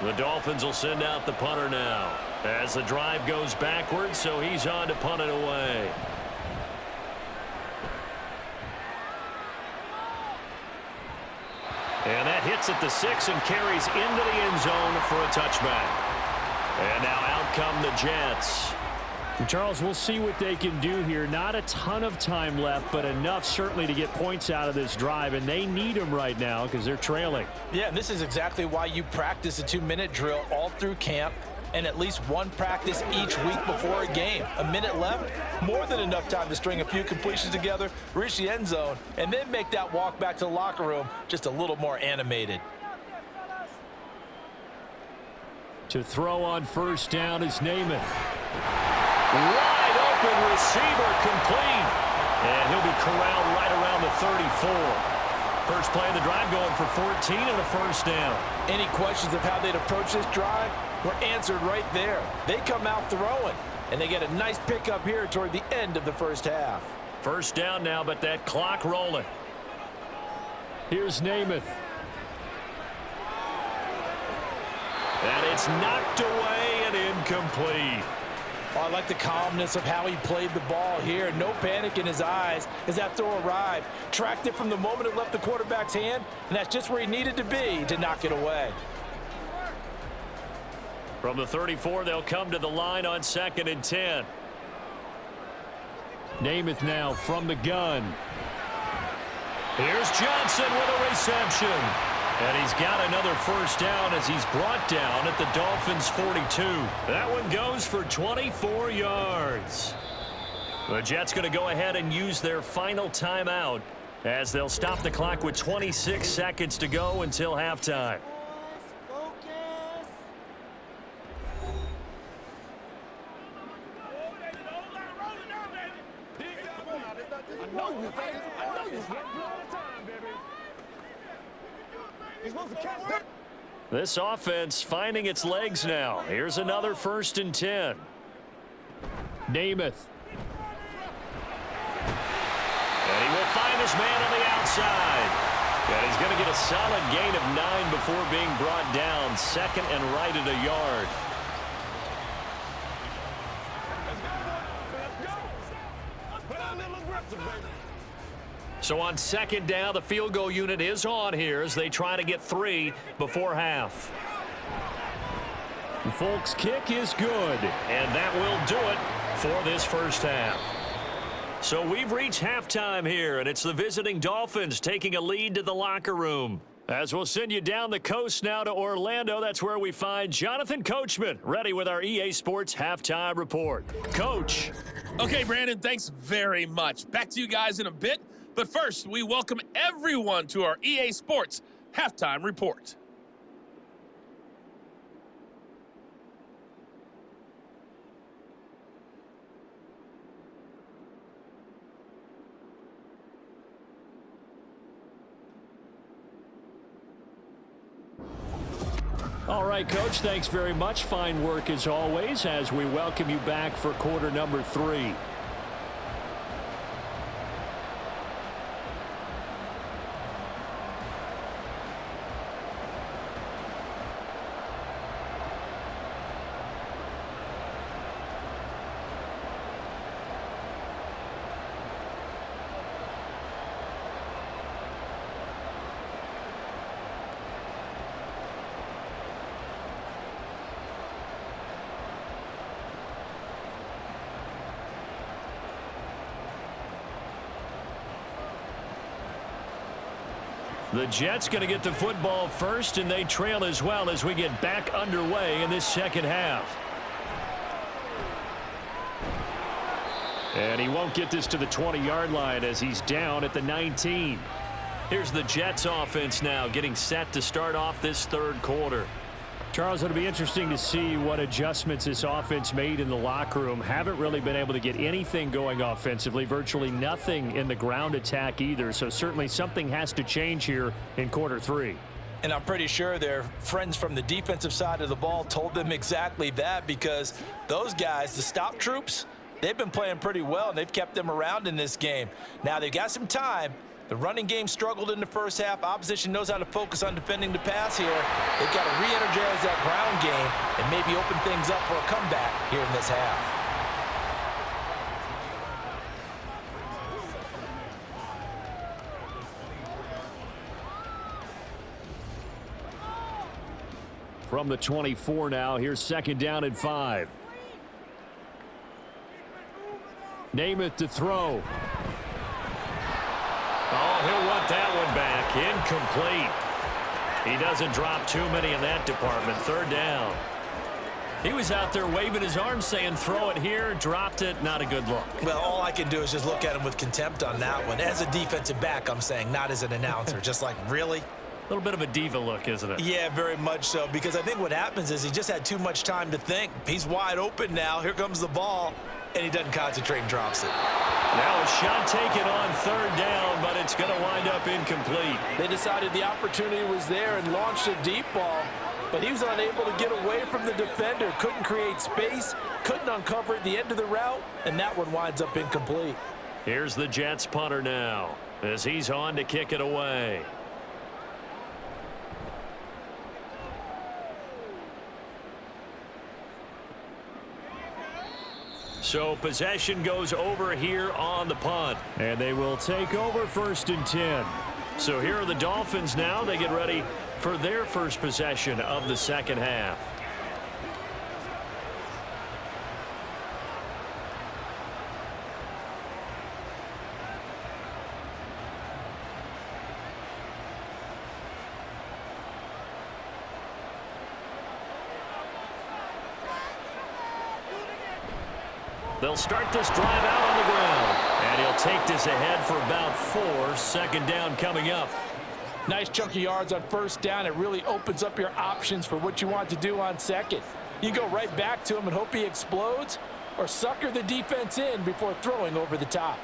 S6: The Dolphins will send out the punter now as the drive goes backwards, so he's on to punt it away. And that hits at the 6 and carries into the end zone for a touchback. And now out come the Jets. Charles, we'll see what they can do here. Not a ton of time left, but enough certainly to get points out of this drive, and they need them right now because they're trailing.
S2: Yeah, and this is exactly why you practice a 2-minute drill all through camp and at least one practice each week before a game. A minute left, more than enough time to string a few completions together, reach the end zone, and then make that walk back to the locker room just a little more animated.
S6: To throw on 1st down is Namath. Wide open receiver, complete. And he'll be corralled right around the 34. First play of the drive going for 14 and a 1st down.
S2: Any questions of how they'd approach this drive were answered right there. They come out throwing, and they get a nice pickup here toward the end of the first half.
S6: 1st down now, but that clock rolling. Here's Namath. And it's knocked away and incomplete.
S2: Oh, I like the calmness of how he played the ball here. No panic in his eyes as that throw arrived. Tracked it from the moment it left the quarterback's hand, and that's just where he needed to be to knock it away.
S6: From the 34, they'll come to the line on 2nd and 10. Namath now from the gun. Here's Johnson with a reception. And he's got another 1st down as he's brought down at the Dolphins' 42. That one goes for 24 yards. The Jets going to go ahead and use their final timeout as they'll stop the clock with 26 seconds to go until halftime. This offense finding its legs now. Here's another 1st and 10. Namath. And he will find his man on the outside. And he's going to get a solid gain of 9 before being brought down. 2nd and right at a yard.
S1: So on second down, the field goal unit is on here as they try to get 3 before half.
S6: Folks' kick is good.
S1: And that will do it for this first half. So we've reached halftime here, and it's the visiting Dolphins taking a lead to the locker room. As we'll send you down the coast now to Orlando, that's where we find Jonathan Coachman, ready with our EA Sports Halftime Report. Coach.
S7: Okay, Brandon, thanks very much. Back to you guys in a bit. But first, we welcome everyone to our EA Sports Halftime Report.
S6: All right, Coach, thanks very much. Fine work as always as we welcome you back for quarter number 3. The Jets going to get the football first, and they trail as well as we get back underway in this second half. And he won't get this to the 20-yard line as he's down at the 19.
S1: Here's the Jets offense now getting set to start off this third quarter.
S6: Charles, it'll be interesting to see what adjustments this offense made in the locker room. Haven't really been able to get anything going offensively, virtually nothing in the ground attack either. So certainly something has to change here in quarter 3.
S2: And I'm pretty sure their friends from the defensive side of the ball told them exactly that, because those guys, the stop troops, they've been playing pretty well, and they've kept them around in this game. Now they've got some time. The running game struggled in the first half. Opposition knows how to focus on defending the pass here. They've got to re-energize that ground game and maybe open things up for a comeback here in this half.
S6: From the 24 now, here's second down and 5. Namath to throw.
S1: Oh, he'll want that one back. Incomplete. He doesn't drop too many in that department. Third down. He was out there waving his arms saying throw it here, dropped it. Not a good look.
S2: Well, all I can do is just look at him with contempt on that one. As a defensive back, I'm saying, not as an announcer. Just like, really?
S1: A little bit of a diva look, isn't it?
S2: Yeah, very much so, because I think what happens is he just had too much time to think. He's wide open now. Here comes the ball, and he doesn't concentrate and drops it.
S1: Now a shot taken on third down, but it's going to wind up incomplete.
S8: They decided the opportunity was there and launched a deep ball, but he was unable to get away from the defender. Couldn't create space, couldn't uncover at the end of the route, and that one winds up incomplete.
S1: Here's the Jets punter now as he's on to kick it away. So possession goes over here on the punt.
S6: And they will take over first and 10.
S1: So here are the Dolphins now. They get ready for their first possession of the second half. They'll start this drive out on the ground. And he'll take this ahead for about 4. Second down coming up.
S8: Nice chunk of yards on first down. It really opens up your options for what you want to do on second. You go right back to him and hope he explodes, or sucker the defense in before throwing over the top.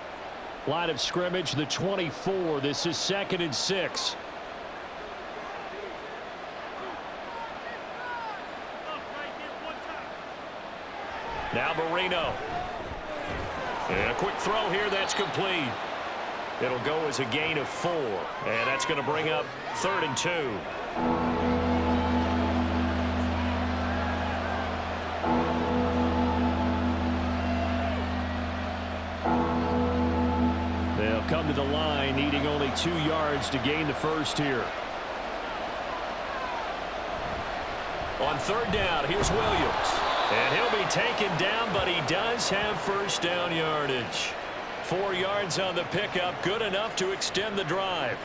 S6: Line of scrimmage, the 24. This is second and 6.
S1: Now Marino. And a quick throw here, that's complete. It'll go as a gain of 4. And that's going to bring up 3rd and 2.
S6: They'll will come to the line, needing only 2 yards to gain the first here. On third down, here's Williams. And he'll be taken down, but he does have first down yardage. 4 yards on the pickup, good enough to extend the drive.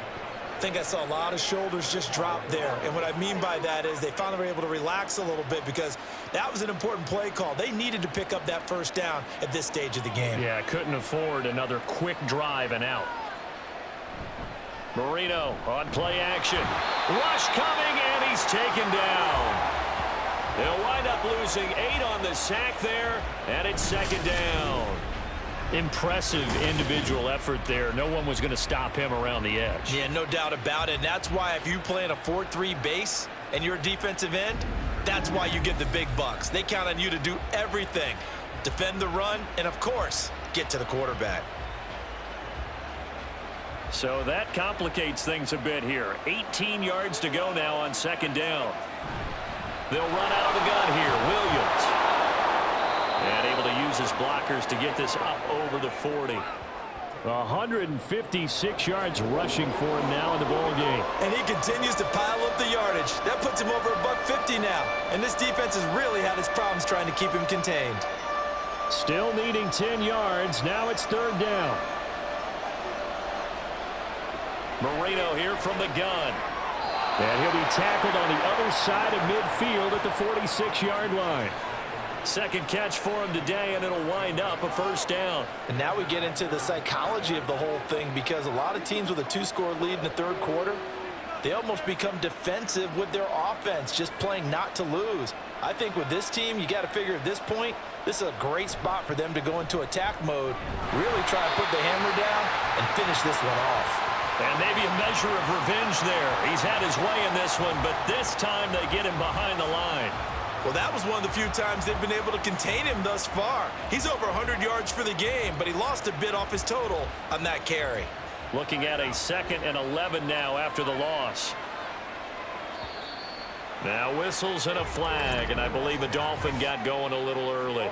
S2: I think I saw a lot of shoulders just drop there. And what I mean by that is they finally were able to relax a little bit because that was an important play call. They needed to pick up that first down at this stage of the game.
S6: Yeah, couldn't afford another quick drive and out. Marino on play action. Rush coming, and he's taken down. They'll wind up losing 8 on the sack there, and it's second down. Impressive individual effort there. No one was going to stop him around the edge.
S2: Yeah, no doubt about it. And that's why if you play in a 4-3 base and you're a defensive end, that's why you get the big bucks. They count on you to do everything. Defend the run and, of course, get to the quarterback.
S6: So that complicates things a bit here. 18 yards to go now on second down. They'll run out of the gun here. Williams. And able to use his blockers to get this up over the 40. 156 yards rushing for him now in the ball game.
S2: And he continues to pile up the yardage. That puts him over $150 now. And this defense has really had its problems trying to keep him contained.
S6: Still needing 10 yards. Now it's third down. Marino here from the gun. And he'll be tackled on the other side of midfield at the 46-yard line. Second catch for him today, and it'll wind up a first down.
S2: And now we get into the psychology of the whole thing, because a lot of teams with a 2-score lead in the third quarter, they almost become defensive with their offense, just playing not to lose. I think with this team, you got to figure at this point, this is a great spot for them to go into attack mode, really try to put the hammer down and finish this one off.
S6: And maybe a measure of revenge there. He's had his way in this one, but this time they get him behind the line.
S2: Well, that was one of the few times they've been able to contain him thus far. He's over 100 yards for the game, but he lost a bit off his total on that carry.
S6: Looking at a 2nd and 11 now after the loss. Now whistles and a flag, and I believe the Dolphin got going a little early.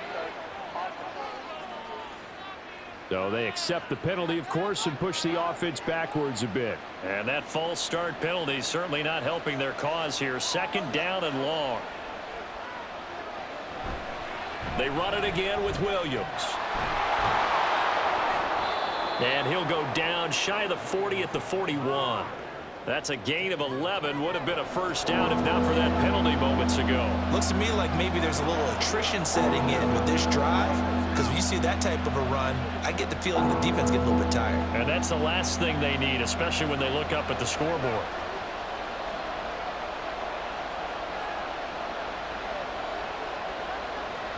S6: So they accept the penalty, of course, and push the offense backwards a bit. And that false start penalty certainly not helping their cause here. Second down and long. They run it again with Williams. And he'll go down shy of the 40 at the 41. That's a gain of 11. Would have been a first down if not for that penalty moments ago.
S2: Looks to me like maybe there's a little attrition setting in with this drive, because when you see that type of a run, I get the feeling the defense gets a little bit tired.
S6: And that's the last thing they need, especially when they look up at the scoreboard.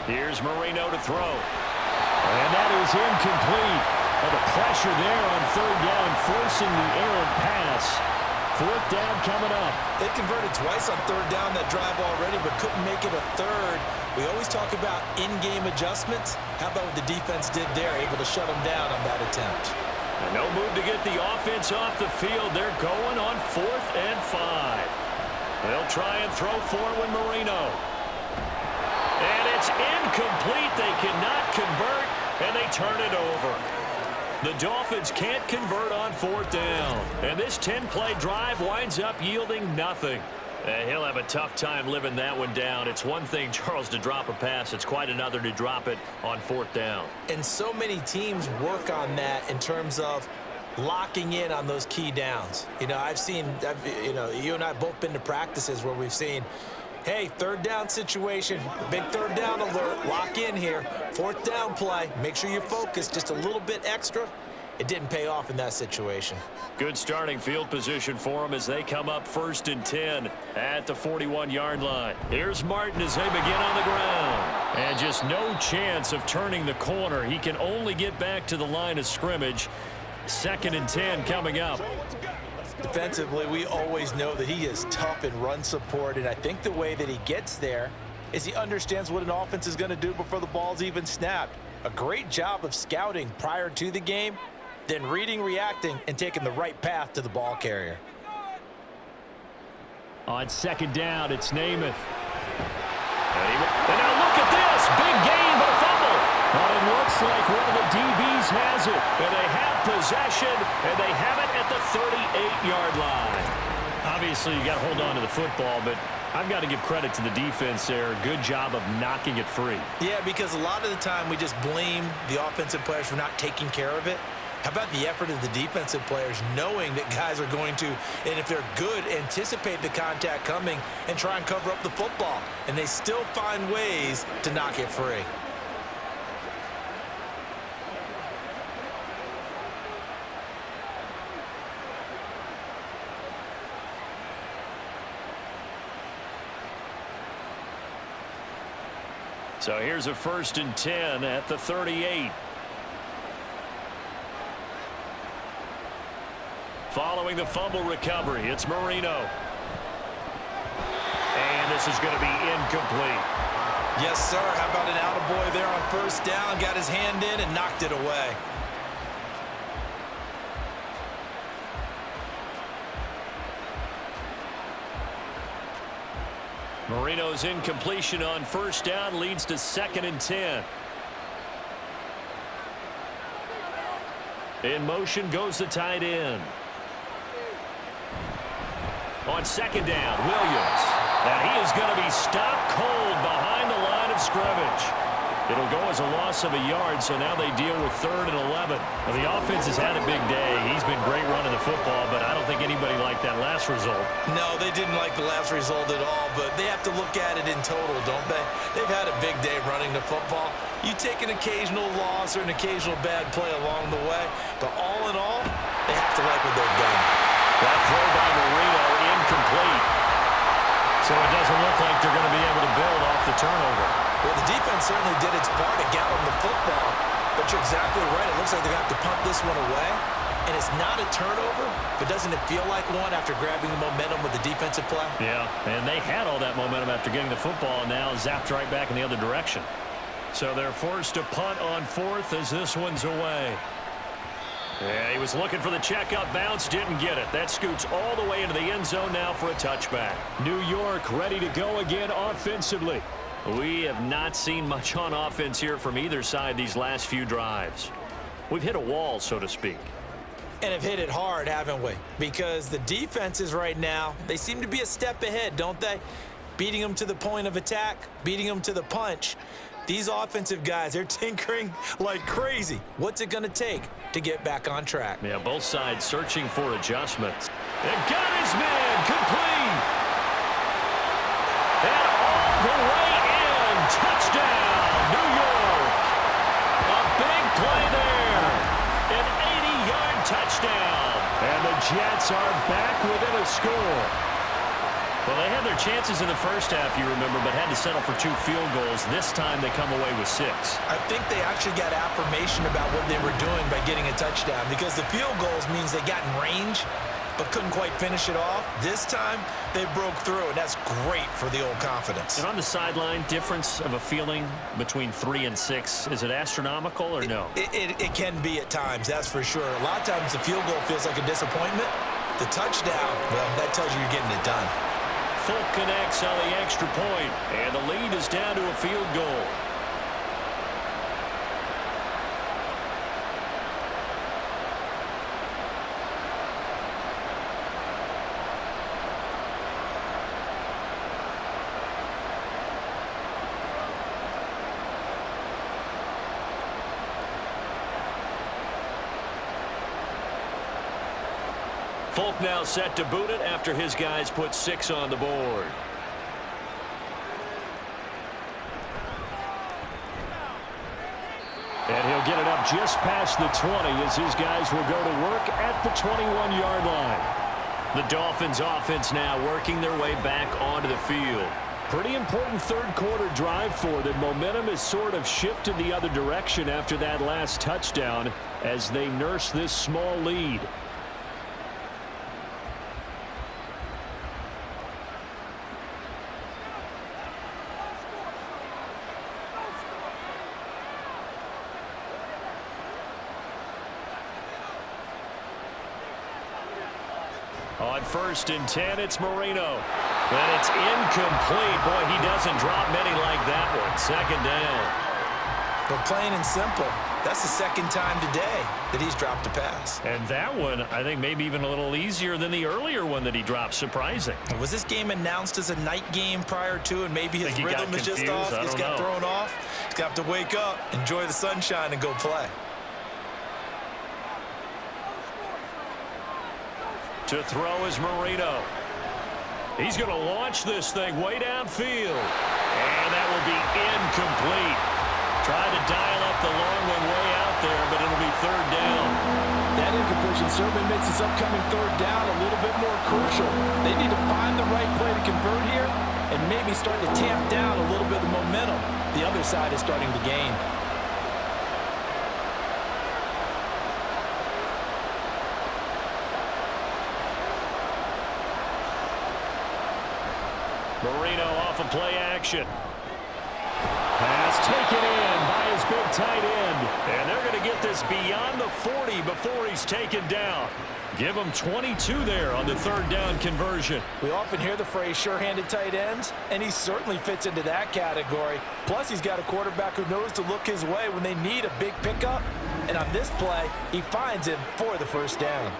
S6: Here's Marino to throw. And that is incomplete. Well, the pressure there on third down, forcing the errant pass. Fourth down coming up.
S2: They converted twice on third down that drive already, but couldn't make it a third. We always talk about in-game adjustments. How about what the defense did there, able to shut them down on that attempt?
S6: And no move to get the offense off the field. They're going on 4th and 5. They'll try and throw forward Marino. And it's incomplete. They cannot convert, and they turn it over. The Dolphins can't convert on 4th down. And this 10-play drive winds up yielding nothing. He'll have a tough time living that one down. It's one thing, Charles, to drop a pass. It's quite another to drop it on 4th down.
S2: And so many teams work on that in terms of locking in on those key downs. You know, you and I both been to practices where we've seen, hey, third down situation, big third down alert, lock in here, 4th down play, make sure you focus just a little bit extra. It didn't pay off in that situation.
S6: Good starting field position for them as they come up 1st and 10 at the 41-yard line. Here's Martin as they begin on the ground. And just no chance of turning the corner. He can only get back to the line of scrimmage. 2nd and 10 coming up.
S2: Defensively, we always know that he is tough in run support, and I think the way that he gets there is he understands what an offense is going to do before the ball's even snapped. A great job of scouting prior to the game, then reading, reacting, and taking the right path to the ball carrier.
S6: On 2nd down, it's Namath. And now look at this. Big gain, but a fumble. On and looks like one of the DBs has it. And they have possession, and they have it at the 38-yard line. Obviously, you got to hold on to the football, but I've got to give credit to the defense there. Good job of knocking it free.
S2: Yeah, because a lot of the time we just blame the offensive players for not taking care of it. How about the effort of the defensive players knowing that guys are going to, and if they're good, anticipate the contact coming and try and cover up the football. And they still find ways to knock it free.
S6: So here's a 1st and 10 at the 38. Following the fumble recovery, it's Marino. And this is going to be incomplete.
S2: Yes, sir. How about an attaboy there on 1st down? Got his hand in and knocked it away.
S6: Marino's incompletion on 1st down leads to 2nd and 10. In motion goes the tight end. On 2nd down, Williams. And he is going to be stopped cold behind the line of scrimmage. It'll go as a loss of a yard, so now they deal with 3rd and 11. Now, the offense has had a big day. He's been great running the football, but I don't think anybody liked that last result.
S2: No, they didn't like the last result at all, but they have to look at it in total, don't they? They've had a big day running the football. You take an occasional loss or an occasional bad play along the way, but all in all, they have to like what they've done.
S6: That throw by Marino incomplete. So it doesn't look like they're going to be able to build off the turnover.
S2: Well, the defense certainly did its part to gallop the football, but you're exactly right. It looks like they're going to have to punt this one away, and it's not a turnover, but doesn't it feel like one after grabbing the momentum with the defensive play?
S6: Yeah, and they had all that momentum after getting the football, and now zapped right back in the other direction. So they're forced to punt on 4th as this one's away. Yeah, he was looking for the checkup bounce, didn't get it. That scoots all the way into the end zone now for a touchback. New York ready to go again offensively. We have not seen much on offense here from either side these last few drives. We've hit a wall, so to speak.
S2: And have hit it hard, haven't we? Because the defenses right now, they seem to be a step ahead, don't they? Beating them to the point of attack, beating them to the punch. These offensive guys, they're tinkering like crazy. What's it going to take to get back on track?
S6: Yeah, both sides searching for adjustments. And got his man complete. And all the way in. Touchdown, New York. A big play there. An 80-yard touchdown. And the Jets are back within a score. Well, they had their chances in the first half, you remember, but had to settle for 2 field goals. This time they come away with 6.
S2: I think they actually got affirmation about what they were doing by getting a touchdown, because the field goals means they got in range but couldn't quite finish it off. This time they broke through, and that's great for the old confidence.
S6: And on the sideline, difference of a feeling between 3 and 6, is it astronomical or no?
S2: It can be at times, that's for sure. A lot of times the field goal feels like a disappointment. The touchdown, well, that tells you you're getting it done.
S6: Folk connects on the extra point, and the lead is down to a field goal. Folk now set to boot it after his guys put 6 on the board. And he'll get it up just past the 20 as his guys will go to work at the 21-yard line. The Dolphins offense now working their way back onto the field. Pretty important third-quarter drive for them. Momentum has sort of shifted the other direction after that last touchdown as they nurse this small lead. On 1st and 10, it's Marino. And it's incomplete. Boy, he doesn't drop many like that one. 2nd down.
S2: But plain and simple, that's the second time today that he's dropped a pass.
S6: And that one, I think, maybe even a little easier than the earlier one that he dropped. Surprising.
S2: Was this game announced as a night game prior to, and maybe his rhythm is just off? He's got thrown off. He's got to wake up, enjoy the sunshine, and go play.
S6: To throw is Marino. He's going to launch this thing way downfield. And that will be incomplete. Tried to dial up the long one way out there, but it'll be third down.
S8: That incompletion certainly makes this upcoming third down a little bit more crucial. They need to find the right play to convert here and maybe start to tamp down a little bit of momentum. The other side is starting to gain.
S6: Marino off of play action. Pass taken in by his big tight end. And they're going to get this beyond the 40 before he's taken down. Give him 22 there on the third down conversion.
S8: We often hear the phrase sure-handed tight ends, and he certainly fits into that category. Plus, he's got a quarterback who knows to look his way when they need a big pickup. And on this play, he finds him for the first down.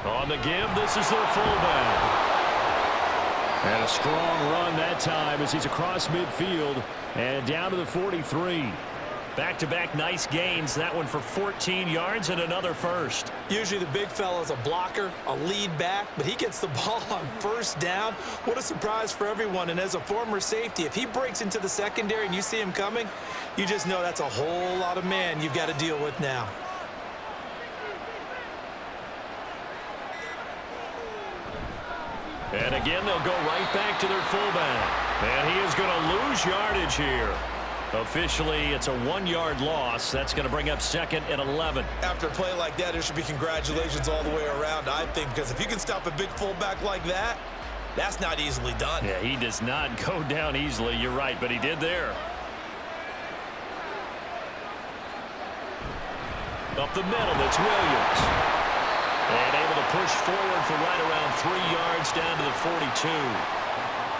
S6: On the give, this is their fullback. And a strong run that time as he's across midfield and down to the 43. Back-to-back nice gains. That one for 14 yards and another first.
S2: Usually the big fella's a blocker, a lead back, but he gets the ball on first down. What a surprise for everyone. And as a former safety, if he breaks into the secondary and you see him coming, you just know that's a whole lot of man you've got to deal with now.
S6: And again, they'll go right back to their fullback. And he is going to lose yardage here. Officially, it's a 1-yard loss. That's going to bring up second and 11.
S2: After a play like that, there should be congratulations all the way around, I think, because if you can stop a big fullback like that, that's not easily done.
S6: Yeah, he does not go down easily. You're right, but he did there. Up the middle, it's Williams. And able to push forward for right around 3 yards down to the 42.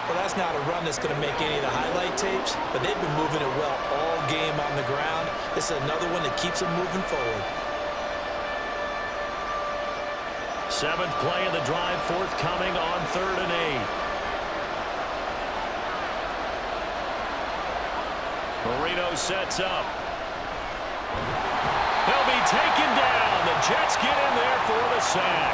S2: Well, that's not a run that's going to make any of the highlight tapes, but they've been moving it well all game on the ground. This is another one that keeps them moving forward.
S6: 7th play of the drive, forthcoming on 3rd and 8. Marino sets up. He'll be taken down. The Jets get in there for the sack.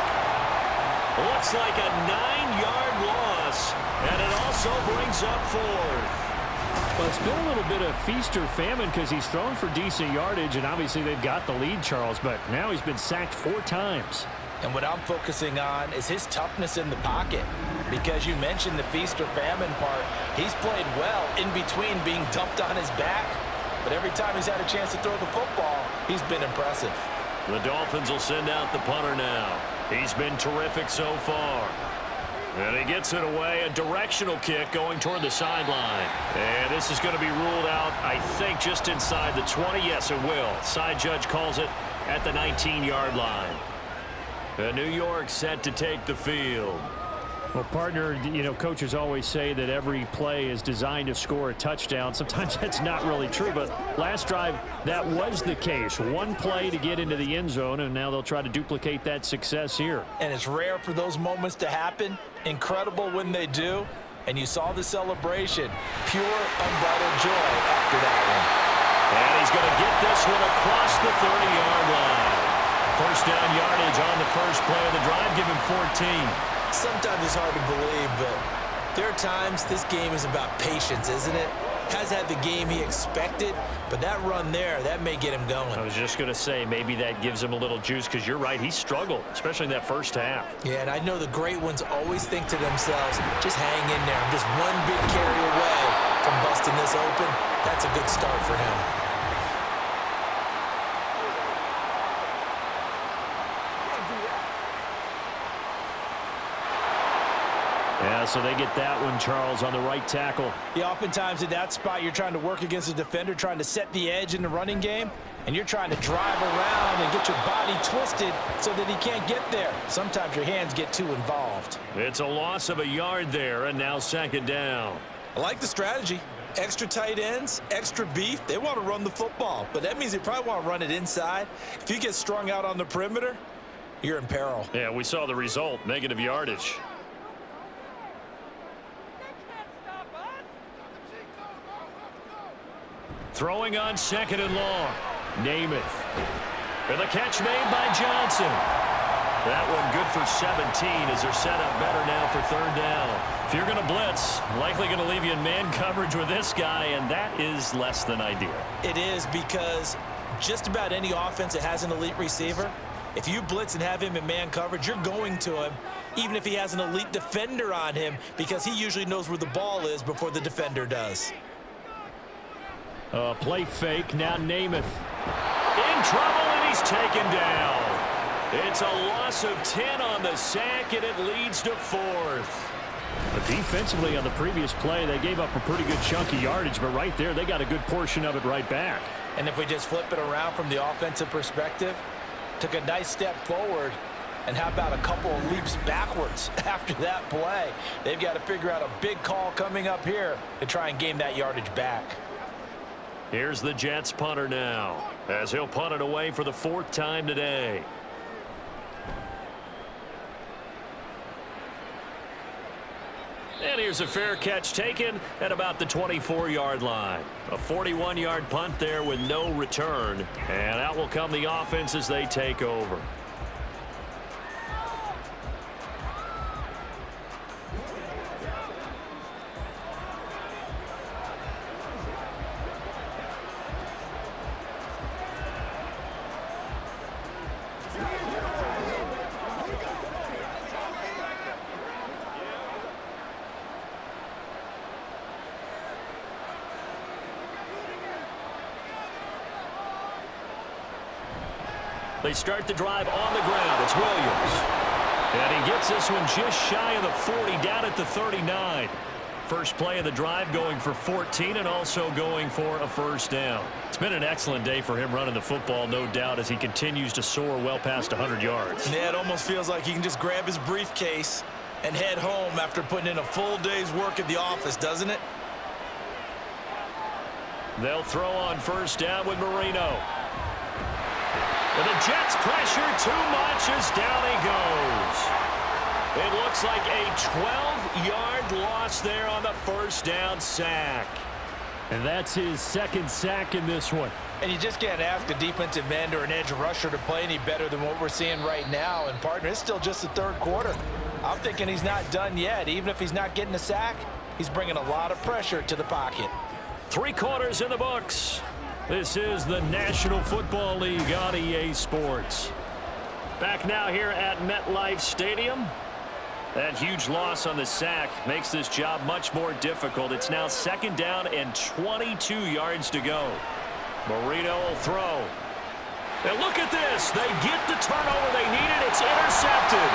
S6: Looks like a 9-yard loss, and it also brings up 4th. Well, it's been a little bit of feast or famine because he's thrown for decent yardage, and obviously they've got the lead, Charles, but now he's been sacked 4 times.
S8: And what I'm focusing on is his toughness in the pocket. Because you mentioned the feast or famine part, he's played well in between being dumped on his back. But every time he's had a chance to throw the football, he's been impressive.
S6: The Dolphins will send out the punter now. He's been terrific so far. And he gets it away, a directional kick going toward the sideline. And this is going to be ruled out, I think, just inside the 20. Yes, it will. Side judge calls it at the 19-yard line. And New York set to take the field. Well, partner, you know, coaches always say that every play is designed to score a touchdown. Sometimes that's not really true, but last drive, that was the case. One play to get into the end zone, and now they'll try to duplicate that success here.
S8: And it's rare for those moments to happen. Incredible when they do. And you saw the celebration. Pure, unbridled joy after that one.
S6: And he's going to get this one across the 30-yard line. First down yardage on the first play of the drive. Give him 14.
S2: Sometimes it's hard to believe, but there are times this game is about patience, isn't it? Has had the game he expected, but that run there, that may get him going.
S6: I was just going to say, maybe that gives him a little juice, because you're right, he struggled, especially in that first half.
S2: Yeah, and I know the great ones always think to themselves, just hang in there. I'm just one big carry away from busting this open. That's a good start for him.
S6: Yeah, so they get that one, Charles, on the right tackle.
S8: Yeah, oftentimes in that spot, you're trying to work against a defender, trying to set the edge in the running game.
S2: and you're trying to drive around and get your body twisted so that he can't get there. Sometimes your hands get too involved.
S6: It's a loss of a yard there, and now second down.
S2: I like the strategy. Extra tight ends, extra beef. They want to run the football, but that means they probably want to run it inside. If you get strung out on the perimeter, you're in peril.
S6: Yeah, we saw the result, negative yardage. Throwing on second and long. Namath. And the catch made by Johnson. That one good for 17 as they're set up better now for third down. If you're going to blitz, likely going to leave you in man coverage with this guy, and that is less than ideal.
S2: It is, because just about any offense that has an elite receiver, if you blitz and have him in man coverage, you're going to him, even if he has an elite defender on him, because he usually knows where the ball is before the defender does.
S6: Play fake, now Namath. In trouble, and he's taken down. It's a loss of 10 on the sack, and it leads to fourth. But defensively on the previous play, they gave up a pretty good chunk of yardage, but right there, they got a good portion of it right back.
S2: And if we just flip it around from the offensive perspective, took a nice step forward, and how about a couple of leaps backwards after that play? They've got to figure out a big call coming up here to try and gain that yardage back.
S6: Here's the Jets punter now, as he'll punt it away for the fourth time today. And here's a fair catch taken at about the 24-yard line. A 41-yard punt there with no return. And out will come the offense as they take over. They start the drive on the ground. It's Williams. And he gets this one just shy of the 40, down at the 39. First play of the drive, going for 14 and also going for a first down. It's been an excellent day for him running the football, no doubt, as he continues to soar well past 100 yards.
S2: Yeah, it almost feels like he can just grab his briefcase and head home after putting in a full day's work at the office, doesn't it?
S6: They'll throw on first down with Marino. And the Jets pressure too much as down he goes. It looks like a 12-yard loss there on the first down sack. And that's his second sack in this one.
S2: And you just can't ask a defensive end or an edge rusher to play any better than what we're seeing right now. And, partner, it's still just the third quarter. I'm thinking he's not done yet. Even if he's not getting a sack, he's bringing a lot of pressure to the pocket.
S6: 3 quarters in the books. This is the National Football League on EA Sports. Back now here at MetLife Stadium. That huge loss on the sack makes this job much more difficult. It's now second down and 22 yards to go. Marino will throw. And look at this. They get the turnover they needed. It's intercepted.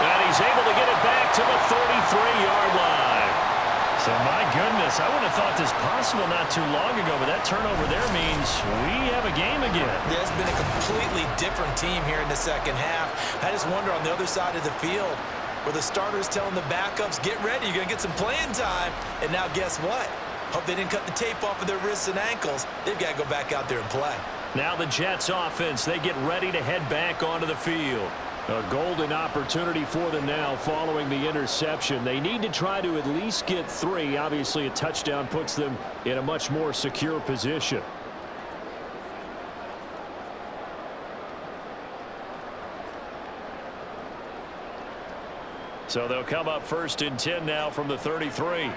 S6: And he's able to get it back to the 33-yard line. So, my goodness, I would have thought this possible not too long ago, but that turnover there means we have a game again.
S2: Yeah, it's been a completely different team here in the second half. I just wonder on the other side of the field, where the starters telling the backups, get ready, you're going to get some playing time. And now guess what? Hope they didn't cut the tape off of their wrists and ankles. They've got to go back out there and play.
S6: Now the Jets offense, they get ready to head back onto the field. A golden opportunity for them now following the interception. They need to try to at least get 3. Obviously, a touchdown puts them in a much more secure position. So they'll come up first and 10 now from the 33.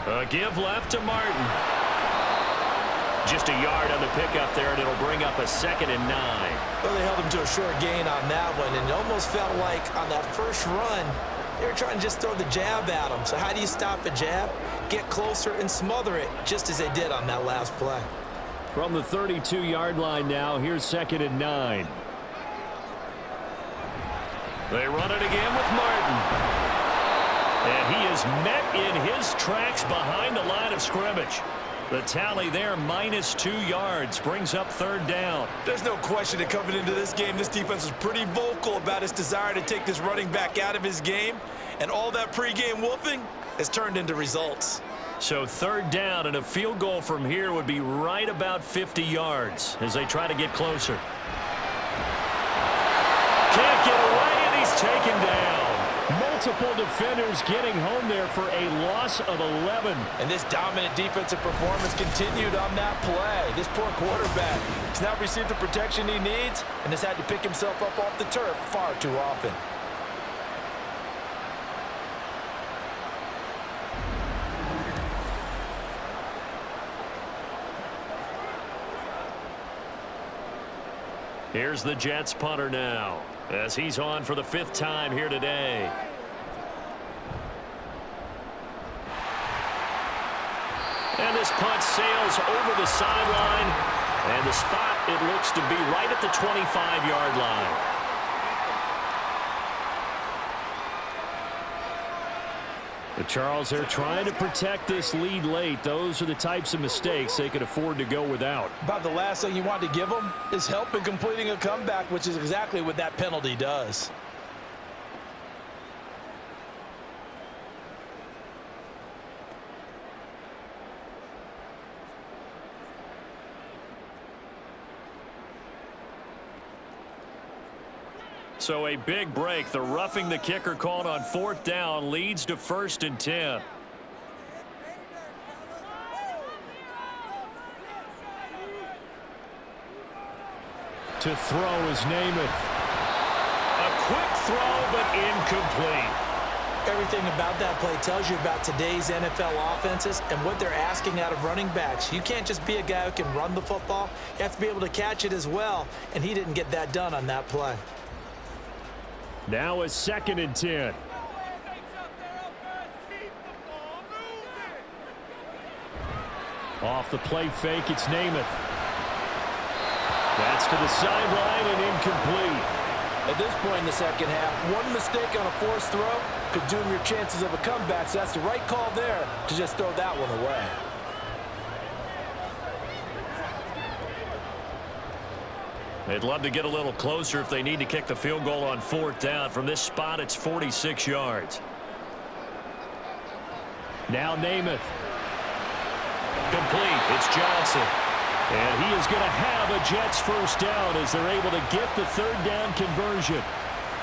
S6: A give left to Martin. Just a yard on the pickup there, and it'll bring up a 2nd and 9.
S2: Well, they held him to a short gain on that one, and it almost felt like on that first run, they were trying to just throw the jab at him. So how do you stop a jab? Get closer and smother it, just as they did on that last play.
S6: From the 32-yard line now, here's 2nd and 9. They run it again with Martin. And he is met in his tracks behind the line of scrimmage. The tally there, -2 yards, brings up 3rd down.
S2: There's no question that coming into this game, this defense was pretty vocal about its desire to take this running back out of his game. And all that pregame wolfing has turned into results.
S6: So 3rd down, and a field goal from here would be right about 50 yards as they try to get closer. Can't get away, and he's taken down. Multiple defenders getting home there for a loss of 11.
S2: And this dominant defensive performance continued on that play. This poor quarterback has not received the protection he needs and has had to pick himself up off the turf far too often.
S6: Here's the Jets punter now, as he's on for the 5th time here today. And this punt sails over the sideline, and the spot, it looks to be right at the 25-yard line. The Charles, they're trying to protect this lead late. Those are the types of mistakes they could afford to go without.
S2: About the last thing you want to give them is help in completing a comeback, which is exactly what that penalty does.
S6: So a big break. The roughing the kicker called on 4th down leads to 1st and 10. To throw is Namath. A quick throw, but incomplete.
S2: Everything about that play tells you about today's NFL offenses and what they're asking out of running backs. You can't just be a guy who can run the football. You have to be able to catch it as well, and he didn't get that done on that play.
S6: Now a 2nd and 10. Off the play fake, it's Namath. That's to the sideline and incomplete.
S8: At this point in the 2nd half, one mistake on a forced throw could doom your chances of a comeback, so that's the right call there to just throw that one away.
S6: They'd love to get a little closer if they need to kick the field goal on 4th down. From this spot, it's 46 yards. Now Namath. Complete. It's Johnson. And he is going to have a Jets 1st down as they're able to get the 3rd down conversion.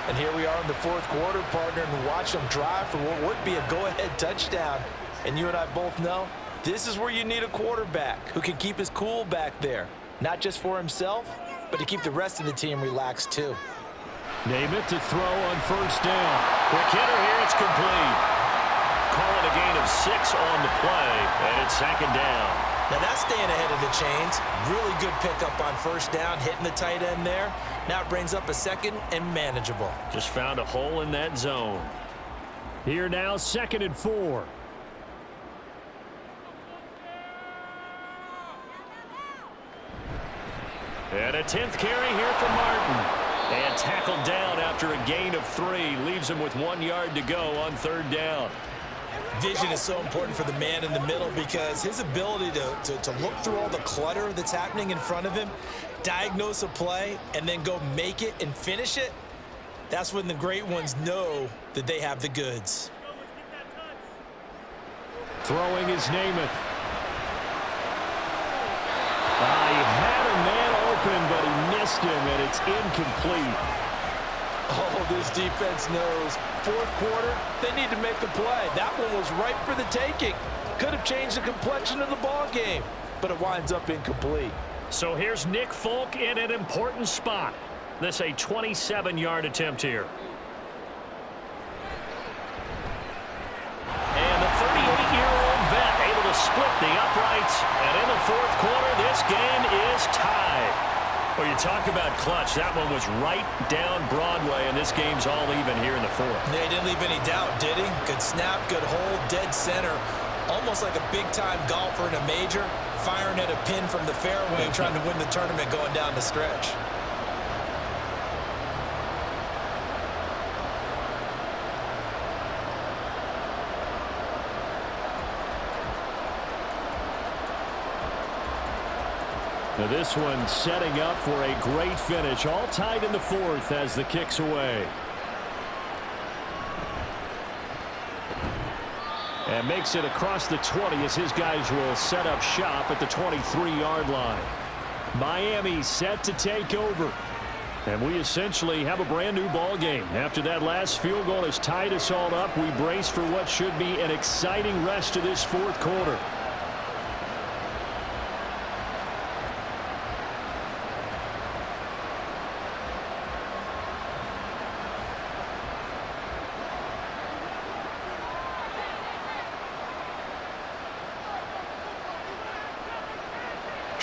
S2: And here we are in the 4th quarter, partner, and watch them drive for what would be a go-ahead touchdown. And you and I both know this is where you need a quarterback who can keep his cool back there, not just for himself, but to keep the rest of the team relaxed too.
S6: Namath to throw on 1st down. Quick hitter here, it's complete. Call it a gain of 6 on the play, and it's 2nd down.
S2: Now that's staying ahead of the chains. Really good pickup on 1st down, hitting the tight end there. Now it brings up a 2nd and manageable.
S6: Just found a hole in that zone. Here now, 2nd and 4. And a 10th carry here for Martin. And tackled down after a gain of 3. Leaves him with 1 yard to go on 3rd down.
S2: Vision is so important for the man in the middle because his ability to look through all the clutter that's happening in front of him, diagnose a play, and then go make it and finish it, that's when the great ones know that they have the goods.
S6: Throwing is Namath. He had a man open, but he missed him, and it's incomplete.
S8: Oh, this defense knows. 4th quarter, they need to make the play. That one was ripe for the taking. Could have changed the complexion of the ball game, but it winds up incomplete.
S6: So here's Nick Folk in an important spot. This a 27-yard attempt here. And the 38-year-old vet able to split the uprights. And in the 4th quarter, this game is tied. Well, you talk about clutch. That one was right down Broadway, and this game's all even here in the 4th.
S2: Yeah, he didn't leave any doubt, did he? Good snap, good hold, dead center. Almost like a big-time golfer in a major, firing at a pin from the fairway, trying to win the tournament going down the stretch.
S6: Now this one setting up for a great finish. All tied in the fourth as the kick's away. And makes it across the 20 as his guys will set up shop at the 23-yard line. Miami set to take over. And we essentially have a brand new ball game. After that last field goal has tied us all up, we brace for what should be an exciting rest of this fourth quarter.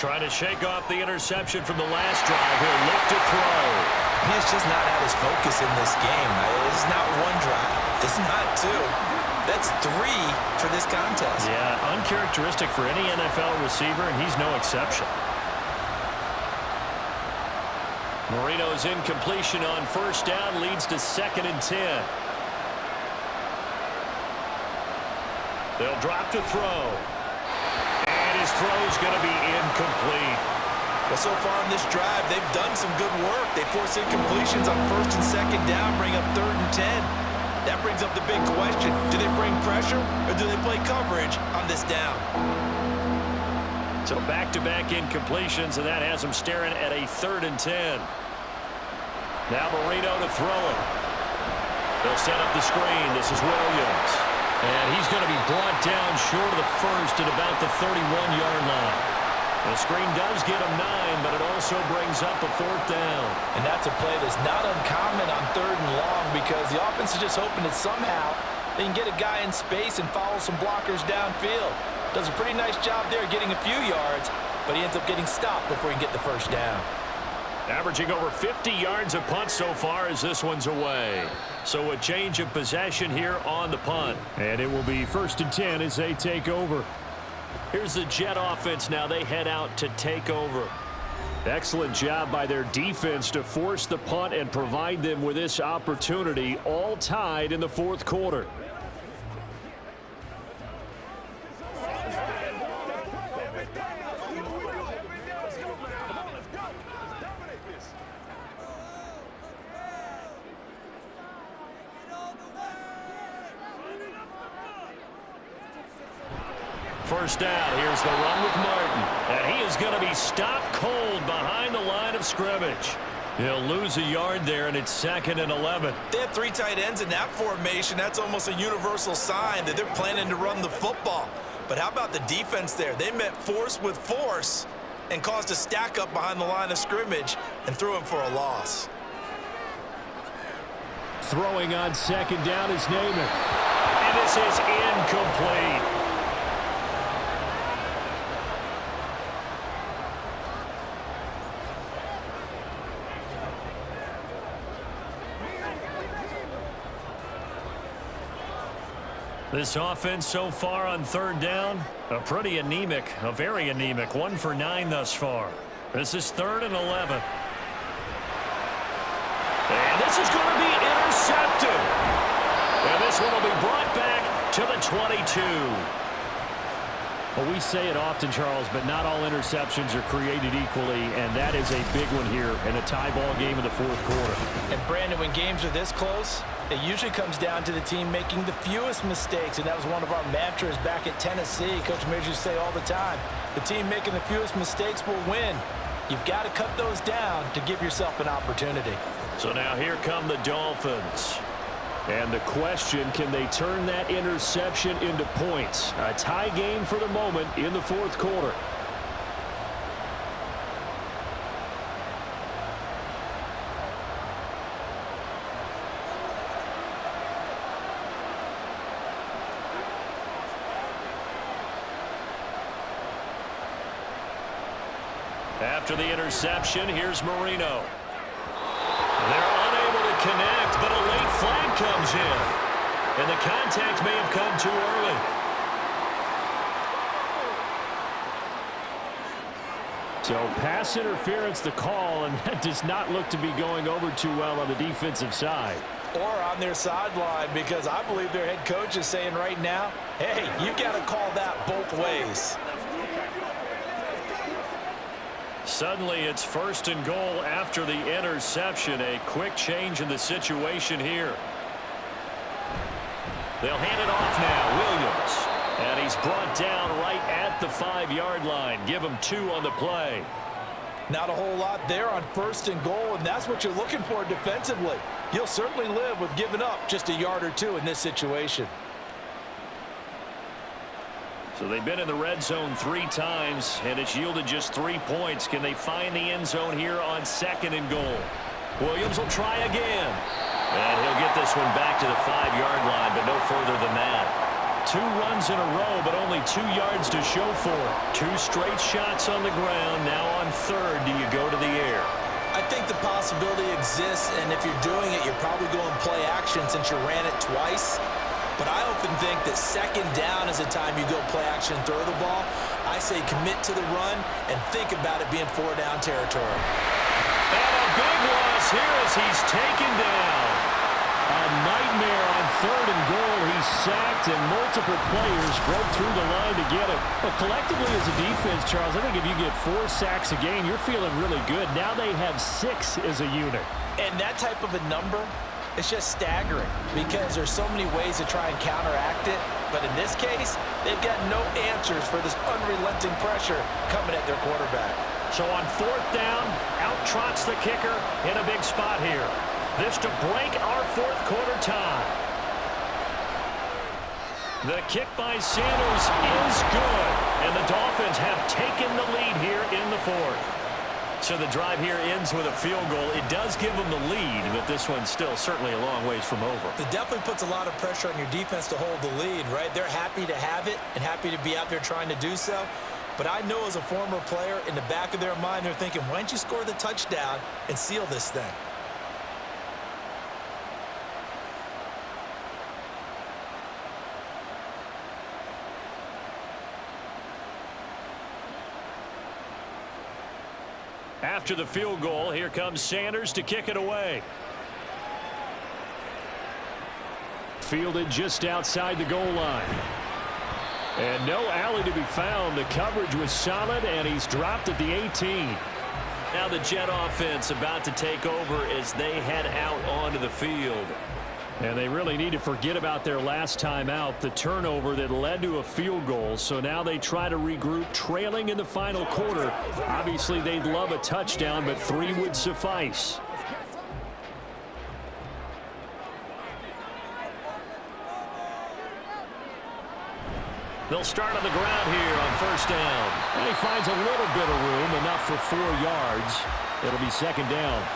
S1: Trying to shake off the interception from the last drive. He'll look to throw.
S2: He's just not at his focus in this game. It's not one drive. It's not two. That's three for this contest.
S1: Yeah, uncharacteristic for any NFL receiver, and he's no exception. Marino's incompletion on first down leads to 2nd and 10. They'll drop to throw. His throw's going to be incomplete.
S2: Well, so far in this drive, they've done some good work. They force incompletions on 1st and 2nd down, bring up 3rd and 10. That brings up the big question. Do they bring pressure or do they play coverage on this down?
S1: So back-to-back incompletions, and that has them staring at a 3rd and 10. Now Marino to throw it. They'll set up the screen. This is Williams. And he's going to be brought down short of the first at about the 31-yard line. The screen does get him 9, but it also brings up a 4th down.
S8: And that's a play that's not uncommon on 3rd and long because the offense is just hoping that somehow they can get a guy in space and follow some blockers downfield. Does a pretty nice job there getting a few yards, but he ends up getting stopped before he can get the first down.
S1: Averaging over 50 yards a punt so far as this one's away. So a change of possession here on the punt.
S6: And it will be 1st and 10 as they take over.
S1: Here's the Jet offense now. They head out to take over.
S6: Excellent job by their defense to force the punt and provide them with this opportunity, all tied in the fourth quarter.
S1: First down. Here's the run with Martin. And he is going to be stopped cold behind the line of scrimmage. He'll lose a yard there, and it's 2nd and 11.
S2: They have 3 tight ends in that formation. That's almost a universal sign that they're planning to run the football. But how about the defense there? They met force with force and caused a stack up behind the line of scrimmage and threw him for a loss.
S6: Throwing on 2nd down is Namath.
S1: And this is incomplete. This offense so far on 3rd down, a very anemic, 1 for 9 thus far. This is 3rd and 11. And this is going to be intercepted. And this one will be brought back to the 22.
S6: Well, we say it often, Charles, but not all interceptions are created equally, and that is a big one here in a tie ball game in the fourth quarter.
S8: And Brandon, when games are this close, it usually comes down to the team making the fewest mistakes, and that was one of our mantras back at Tennessee. Coach Major used to say all the time, the team making the fewest mistakes will win. You've got to cut those down to give yourself an opportunity.
S1: So now here come the Dolphins.
S6: And the question, can they turn that interception into points? A tie game for the moment in the fourth quarter.
S1: After the interception, here's Marino. They're unable to connect, but a late flag comes in. And the contact may have come too early.
S6: So pass interference the call, and that does not look to be going over too well on the defensive side.
S8: Or on their sideline, because I believe their head coach is saying right now, hey, you've got to call that both ways.
S6: Suddenly it's 1st and goal after the interception. A quick change in the situation here. They'll hand it off now. Williams. And he's brought down right at the 5-yard line. Give him 2 on the play.
S2: Not a whole lot there on 1st and goal, and that's what you're looking for defensively. You'll certainly live with giving up just a yard or 2 in this situation.
S6: So they've been in the red zone 3 times, and it's yielded just 3 points. Can they find the end zone here on 2nd and goal? Williams will try again. And he'll get this one back to the 5-yard line, but no further than that. 2 runs in a row, but only 2 yards to show for it. 2 straight shots on the ground. Now on 3rd, do you go to the air?
S2: I think the possibility exists, and if you're doing it, you're probably going play action since you ran it twice. But I often think that 2nd down is the time you go play action and throw the ball. I say commit to the run and think about it being 4-down territory.
S6: And a big loss here as he's taken down. A nightmare on 3rd and goal. He's sacked, and multiple players broke through the line to get him. But collectively as a defense, Charles, I think if you get 4 sacks a game, you're feeling really good. Now they have 6 as a unit.
S2: And that type of a number, it's just staggering because there's so many ways to try and counteract it. But in this case, they've got no answers for this unrelenting pressure coming at their quarterback.
S6: So on 4th down, out trots the kicker in a big spot here. This to break our 4th quarter tie. The kick by Sanders is good. And the Dolphins have taken the lead here in the 4th. So the drive here ends with a field goal. It does give them the lead, but this one's still certainly a long ways from over.
S2: It definitely puts a lot of pressure on your defense to hold the lead, right? They're happy to have it and happy to be out there trying to do so. But I know as a former player, in the back of their mind, they're thinking, why don't you score the touchdown and seal this thing?
S6: After the field goal, here comes Sanders to kick it away. Fielded just outside the goal line. And no alley to be found. The coverage was solid, and he's dropped at the 18. Now the Jet offense about to take over as they head out onto the field. And they really need to forget about their last time out, the turnover that led to a field goal. So now they try to regroup, trailing in the final quarter. Obviously, they'd love a touchdown, but 3 would suffice. They'll start on the ground here on 1st down. And he finds a little bit of room, enough for 4 yards. It'll be 2nd down.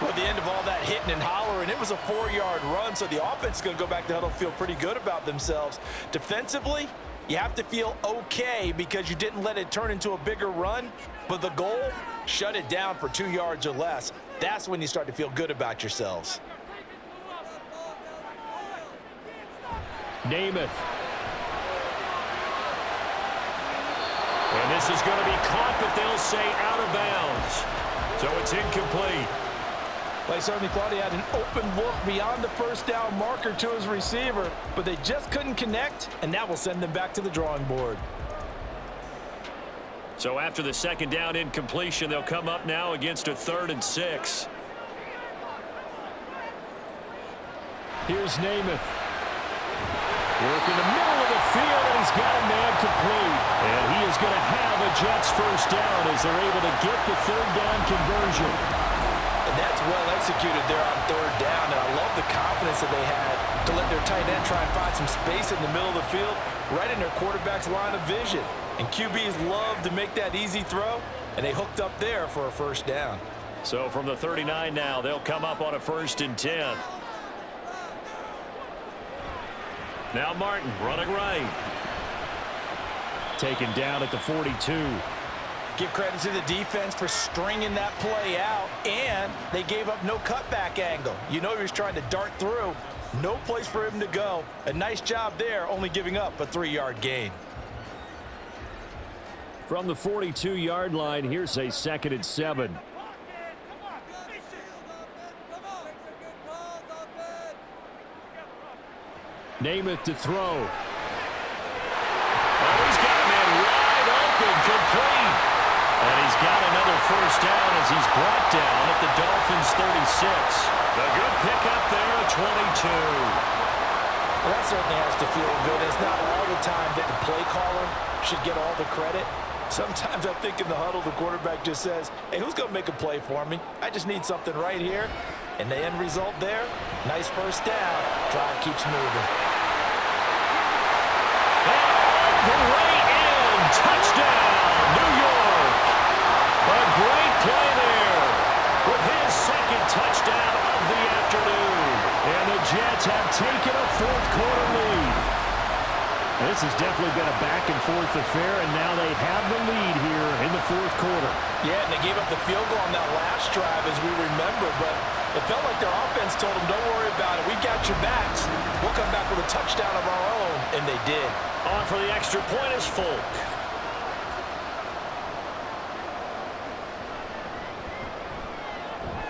S2: Well, at the end of all that hitting and hollering, it was a 4-yard run, so the offense is going to go back to huddle, feel pretty good about themselves. Defensively, you have to feel okay because you didn't let it turn into a bigger run, but the goal, shut it down for 2 yards or less. That's when you start to feel good about yourselves.
S6: Namath. And this is going to be caught, but they'll say out of bounds. So it's incomplete.
S8: Well, I certainly thought he had an open look beyond the 1st down marker to his receiver, but they just couldn't connect, and that will send them back to the drawing board.
S6: So after the 2nd down incompletion, they'll come up now against a 3rd and 6. Here's Namath. Work in the middle of the field, and he's got a man complete. And he is going to have a Jets 1st down as they're able to get the 3rd down conversion.
S2: And that's well executed there on 3rd down, and I love the confidence that they had to let their tight end try and find some space in the middle of the field, right in their quarterback's line of vision. And QBs love to make that easy throw, and they hooked up there for a 1st down.
S6: So from the 39 now, they'll come up on a 1st and 10. Now Martin running right. Taken down at the 42.
S2: Give credit to the defense for stringing that play out, and they gave up no cutback angle. You know he was trying to dart through. No place for him to go. A nice job there, only giving up a 3-yard gain.
S6: From the 42-yard line, here's a 2nd and 7. Namath to throw. Oh, he's got a man wide open, complete. And he's
S1: got another first down as he's brought down at the Dolphins' 36. A good pickup there at 22.
S8: Well, that certainly has to feel good. It's not all the time that the play caller should get all the credit. Sometimes I think in the huddle, the quarterback just says, hey, who's going to make a play for me? I just need something right here. And the end result there, nice first down. Drive keeps moving.
S1: The way in. Touchdown, New York. A great play there with his second touchdown of the afternoon. And the Jets have taken a fourth-quarter lead. This has definitely been a back-and-forth affair, and now they have the lead here in the fourth quarter.
S8: Yeah, and they gave up the field goal on that last drive, as we remember, but it felt like their offense told them, don't worry about it. We got your backs. We'll come back with a touchdown of our own, and they did.
S1: On for the extra point is Folk.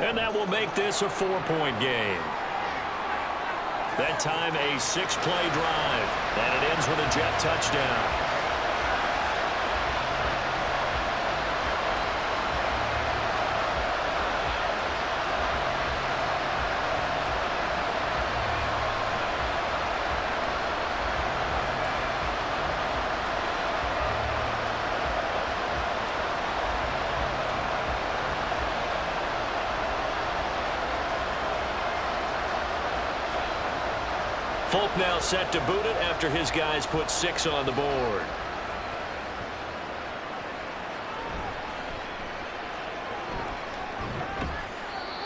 S1: And that will make this a 4-point game. That time a 6-play drive. And it ends with a Jet touchdown. Folk now set to boot it after his guys put 6 on the board.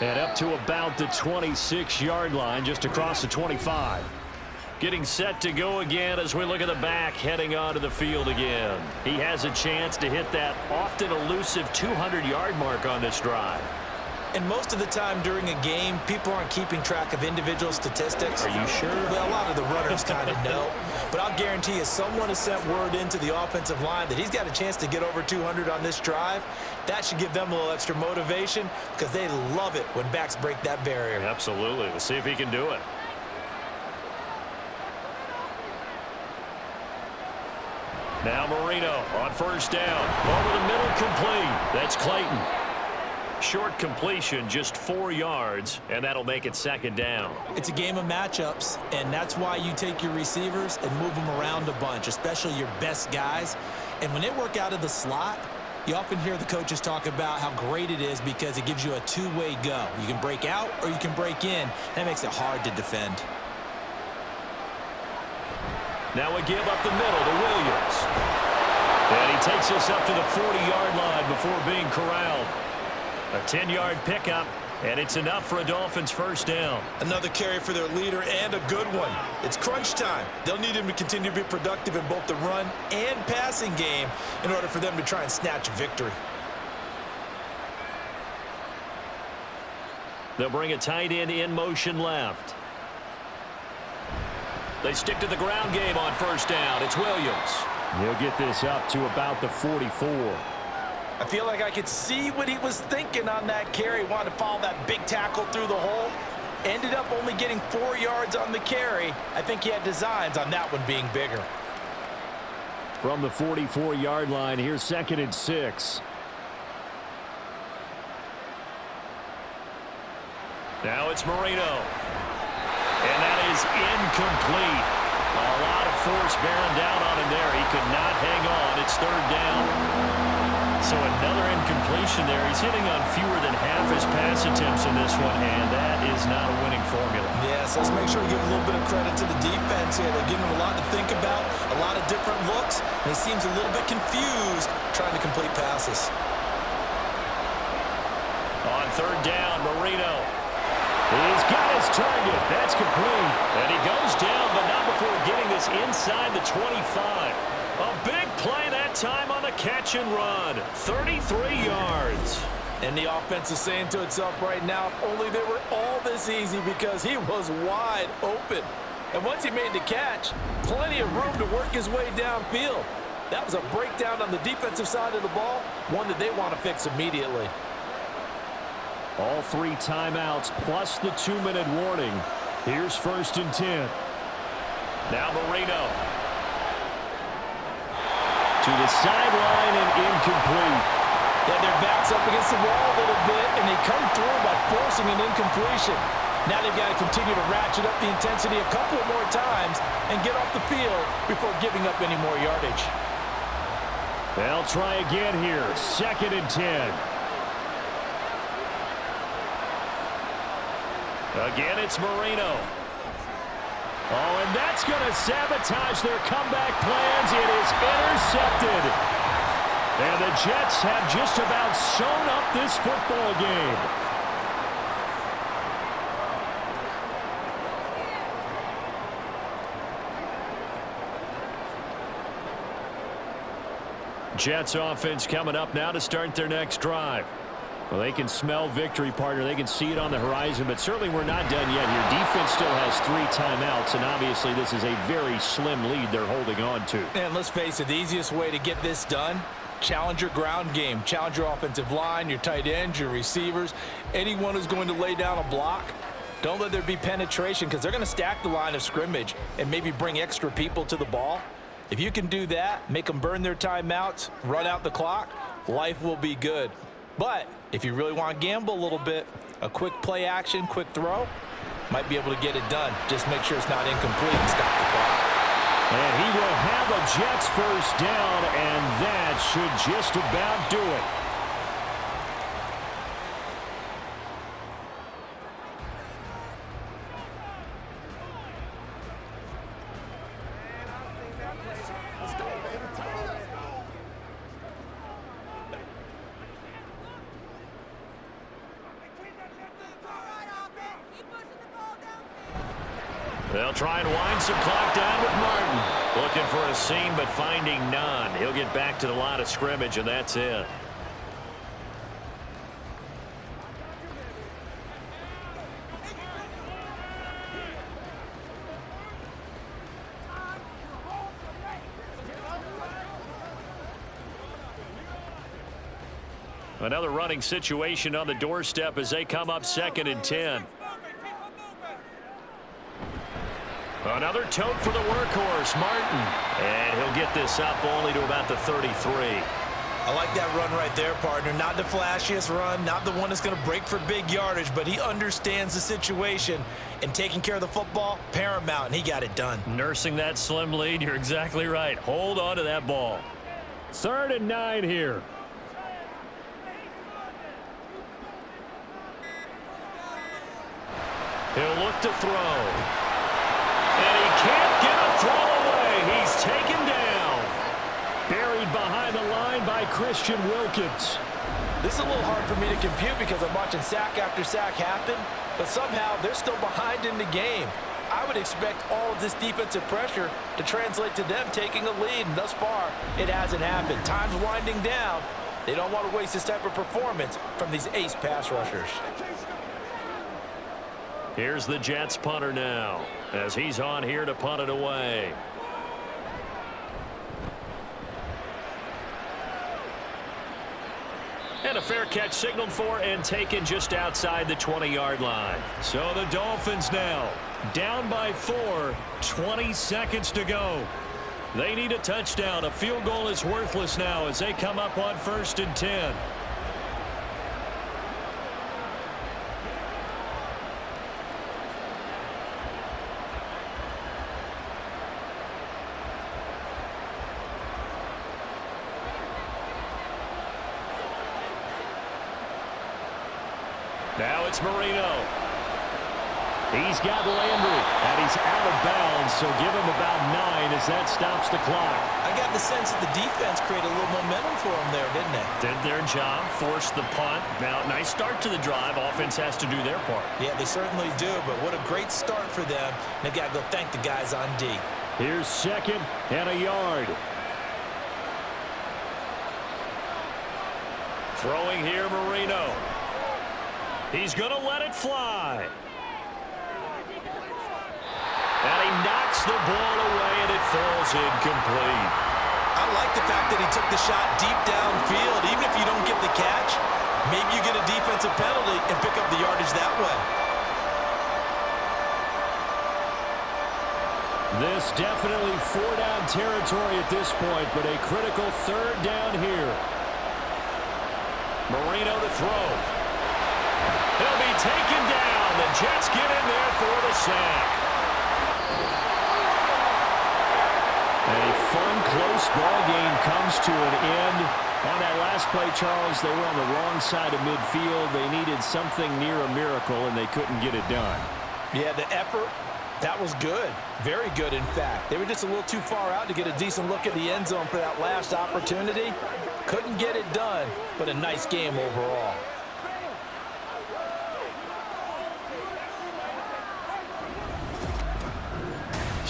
S1: And up to about the 26-yard line, just across the 25. Getting set to go again as we look at the back heading onto the field again. He has a chance to hit that often elusive 200-yard mark on this drive.
S8: And most of the time during a game, people aren't keeping track of individual statistics.
S1: Are you sure?
S8: Well, a lot of the runners kind of know. But I'll guarantee you, someone has sent word into the offensive line that he's got a chance to get over 200 on this drive. That should give them a little extra motivation because they love it when backs break that barrier.
S1: Absolutely. We'll see if he can do it. Now Marino on first down. Over the middle, complete. That's Clayton. Short completion, just 4 yards, and that'll make it second down.
S8: It's a game of matchups, and that's why you take your receivers and move them around a bunch, especially your best guys. And when they work out of the slot, you often hear the coaches talk about how great it is because it gives you a two-way go. You can break out or you can break in. That makes it hard to defend.
S1: Now we give up the middle to Williams. And he takes us up to the 40-yard line before being corralled. A 10-yard pickup, and it's enough for a Dolphins first down.
S2: Another carry for their leader, and a good one. It's crunch time. They'll need him to continue to be productive in both the run and passing game in order for them to try and snatch a victory.
S1: They'll bring a tight end in motion left. They stick to the ground game on first down. It's Williams. He'll get this up to about the 44.
S2: I feel like I could see what he was thinking on that carry. Wanted to follow that big tackle through the hole. Ended up only getting 4 yards on the carry. I think he had designs on that one being bigger.
S6: From the 44-yard line, here's 2nd and 6.
S1: Now it's Marino. And that is incomplete. A lot of force bearing down on him there. He could not hang on. It's 3rd down. So another incompletion there. He's hitting on fewer than half his pass attempts in this one, and that is not a winning formula.
S2: Yes, let's make sure we give a little bit of credit to the defense here. They're giving him a lot to think about, a lot of different looks, and he seems a little bit confused trying to complete passes.
S1: On 3rd down, Marino. He's got his target. That's complete. And he goes down, but not before getting this inside the 25. A big play that time on the catch and run. 33 yards.
S8: And the offense is saying to itself right now, if only they were all this easy because he was wide open. And once he made the catch, plenty of room to work his way downfield. That was a breakdown on the defensive side of the ball, one that they want to fix immediately.
S6: All 3 timeouts plus the 2-minute warning. Here's 1st and 10.
S1: Now Marino. To the sideline and incomplete.
S8: Yeah, their backs up against the wall a little bit, and they come through by forcing an incompletion. Now they've got to continue to ratchet up the intensity a couple of more times and get off the field before giving up any more yardage.
S6: They'll try again here. 2nd and 10. Again, it's Marino. Oh, and that's going to sabotage their comeback plans. It is intercepted. And the Jets have just about sewn up this football game. Jets offense coming up now to start their next drive. Well, they can smell victory, partner. They can see it on the horizon, but certainly we're not done yet here. Defense still has 3 timeouts, and obviously this is a very slim lead they're holding on to.
S8: And let's face it, the easiest way to get this done, challenge your ground game. Challenge your offensive line, your tight ends, your receivers, anyone who's going to lay down a block. Don't let there be penetration because they're going to stack the line of scrimmage and maybe bring extra people to the ball. If you can do that, make them burn their timeouts, run out the clock, life will be good. But if you really want to gamble a little bit, a quick play action, quick throw, might be able to get it done. Just make sure it's not incomplete and stop the clock.
S6: And he will have a Jets first down, and that should just about do it. They'll try and wind some clock down with Martin. Looking for a seam, but finding none. He'll get back to the line of scrimmage, and that's it. Another running situation on the doorstep as they come up 2nd and 10. Another tote for the workhorse, Martin. And he'll get this up only to about the 33.
S2: I like that run right there, partner. Not the flashiest run, not the one that's going to break for big yardage, but he understands the situation, and taking care of the football, paramount, and he got it done.
S6: Nursing that slim lead, you're exactly right. Hold on to that ball. 3rd and 9 here. He'll look to throw. And he can't get a throw away. He's taken down. Buried behind the line by Christian Wilkins.
S8: This is a little hard for me to compute because I'm watching sack after sack happen, but somehow they're still behind in the game. I would expect all of this defensive pressure to translate to them taking a lead, and thus far, it hasn't happened. Time's winding down. They don't want to waste this type of performance from these ace pass rushers.
S6: Here's the Jets punter now as he's on here to punt it away. And a fair catch signaled for and taken just outside the 20-yard line. So the Dolphins now down by 4, 20 seconds to go. They need a touchdown. A field goal is worthless now as they come up on 1st and 10. Now it's Marino. He's got Landry, and he's out of bounds, so give him about 9 as that stops the clock.
S2: I got the sense that the defense created a little momentum for them there, didn't they?
S6: Did their job, forced the punt. Now, nice start to the drive. Offense has to do their part.
S2: Yeah, they certainly do, but what a great start for them. They've got to go thank the guys on D.
S6: Here's 2nd and a yard. Throwing here, Marino. He's going to let it fly. And he knocks the ball away, and it falls incomplete.
S2: I like the fact that he took the shot deep downfield. Even if you don't get the catch, maybe you get a defensive penalty and pick up the yardage that way.
S6: This definitely 4-down territory at this point, but a critical 3rd down here.
S1: Marino to throw. He'll be taken down. The Jets get in there for the sack. A fun, close ball game comes to an end. On that last play, Charles, they were on the wrong side of midfield. They needed something near a miracle, and they couldn't get it done.
S2: Yeah, the effort, that was good. Very good, in fact. They were just a little too far out to get a decent look at the end zone for that last opportunity. Couldn't get it done, but a nice game overall.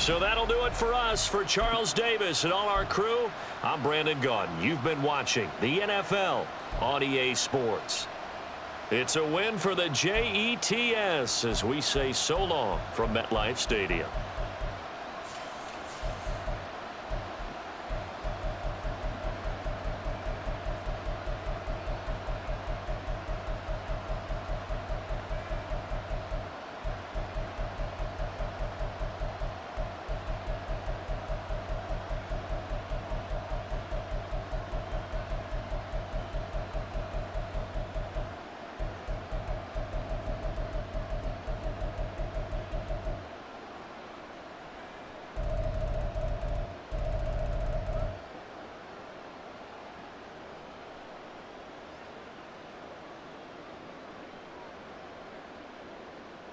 S1: So that'll do it for us. For Charles Davis and all our crew, I'm Brandon Gaudin. You've been watching the NFL on EA Sports. It's a win for the Jets as we say so long from MetLife Stadium.